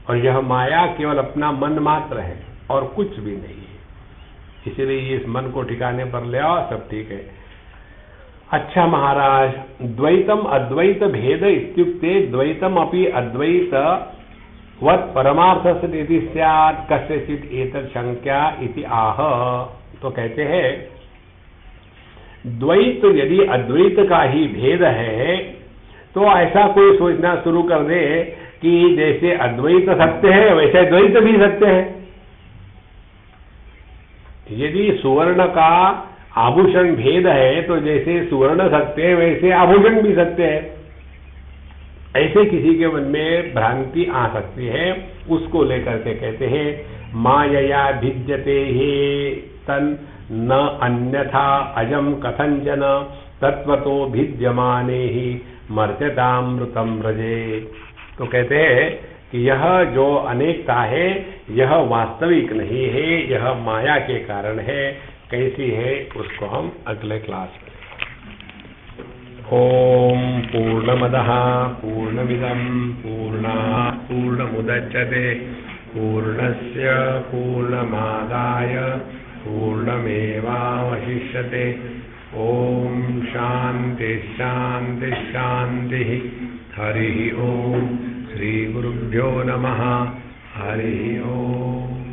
और यह माया केवल अपना मन मात्र है और कुछ भी नहीं है। इसलिए इस मन को ठिकाने पर ले आओ, सब ठीक है। अच्छा महाराज, द्वैतम अद्वैत भेद इत्युक्ते द्वैतम अपि अद्वैत वत् परमार्थस्य स्यात् कस्यचित् एतत् शंक्या इति आह। तो कहते हैं द्वैत यदि अद्वैत का ही भेद है तो ऐसा कोई सोचना शुरू कर दे कि जैसे अद्वैत सत्य है वैसे द्वैत भी सत्य है। यदि सुवर्ण का आभूषण भेद है तो जैसे सुवर्ण सत्य है वैसे आभूषण भी सत्य है। ऐसे किसी के मन में भ्रांति आ सकती है, उसको लेकर के कहते हैं मायया भिद्यते हे तन न अन्यथा अजम कथंचन तत्वतो भिद्यमाने ही मर्त्यतामृतम रजे। तो कहते हैं कि यह जो अनेकता है यह वास्तविक नहीं है, यह माया के कारण है। कैसी है उसको हम अगले क्लास में। ओम पूर्णमदः पूर्णमिदं पूर्णात् पूर्णमुदच्यते पूर्णस्य पूर्णमादाय पूर्णमेवावशिष्यते। ओम शांति शांति शांति। हरि ओम। श्री गुरुभ्यो नमः। हरि ओम।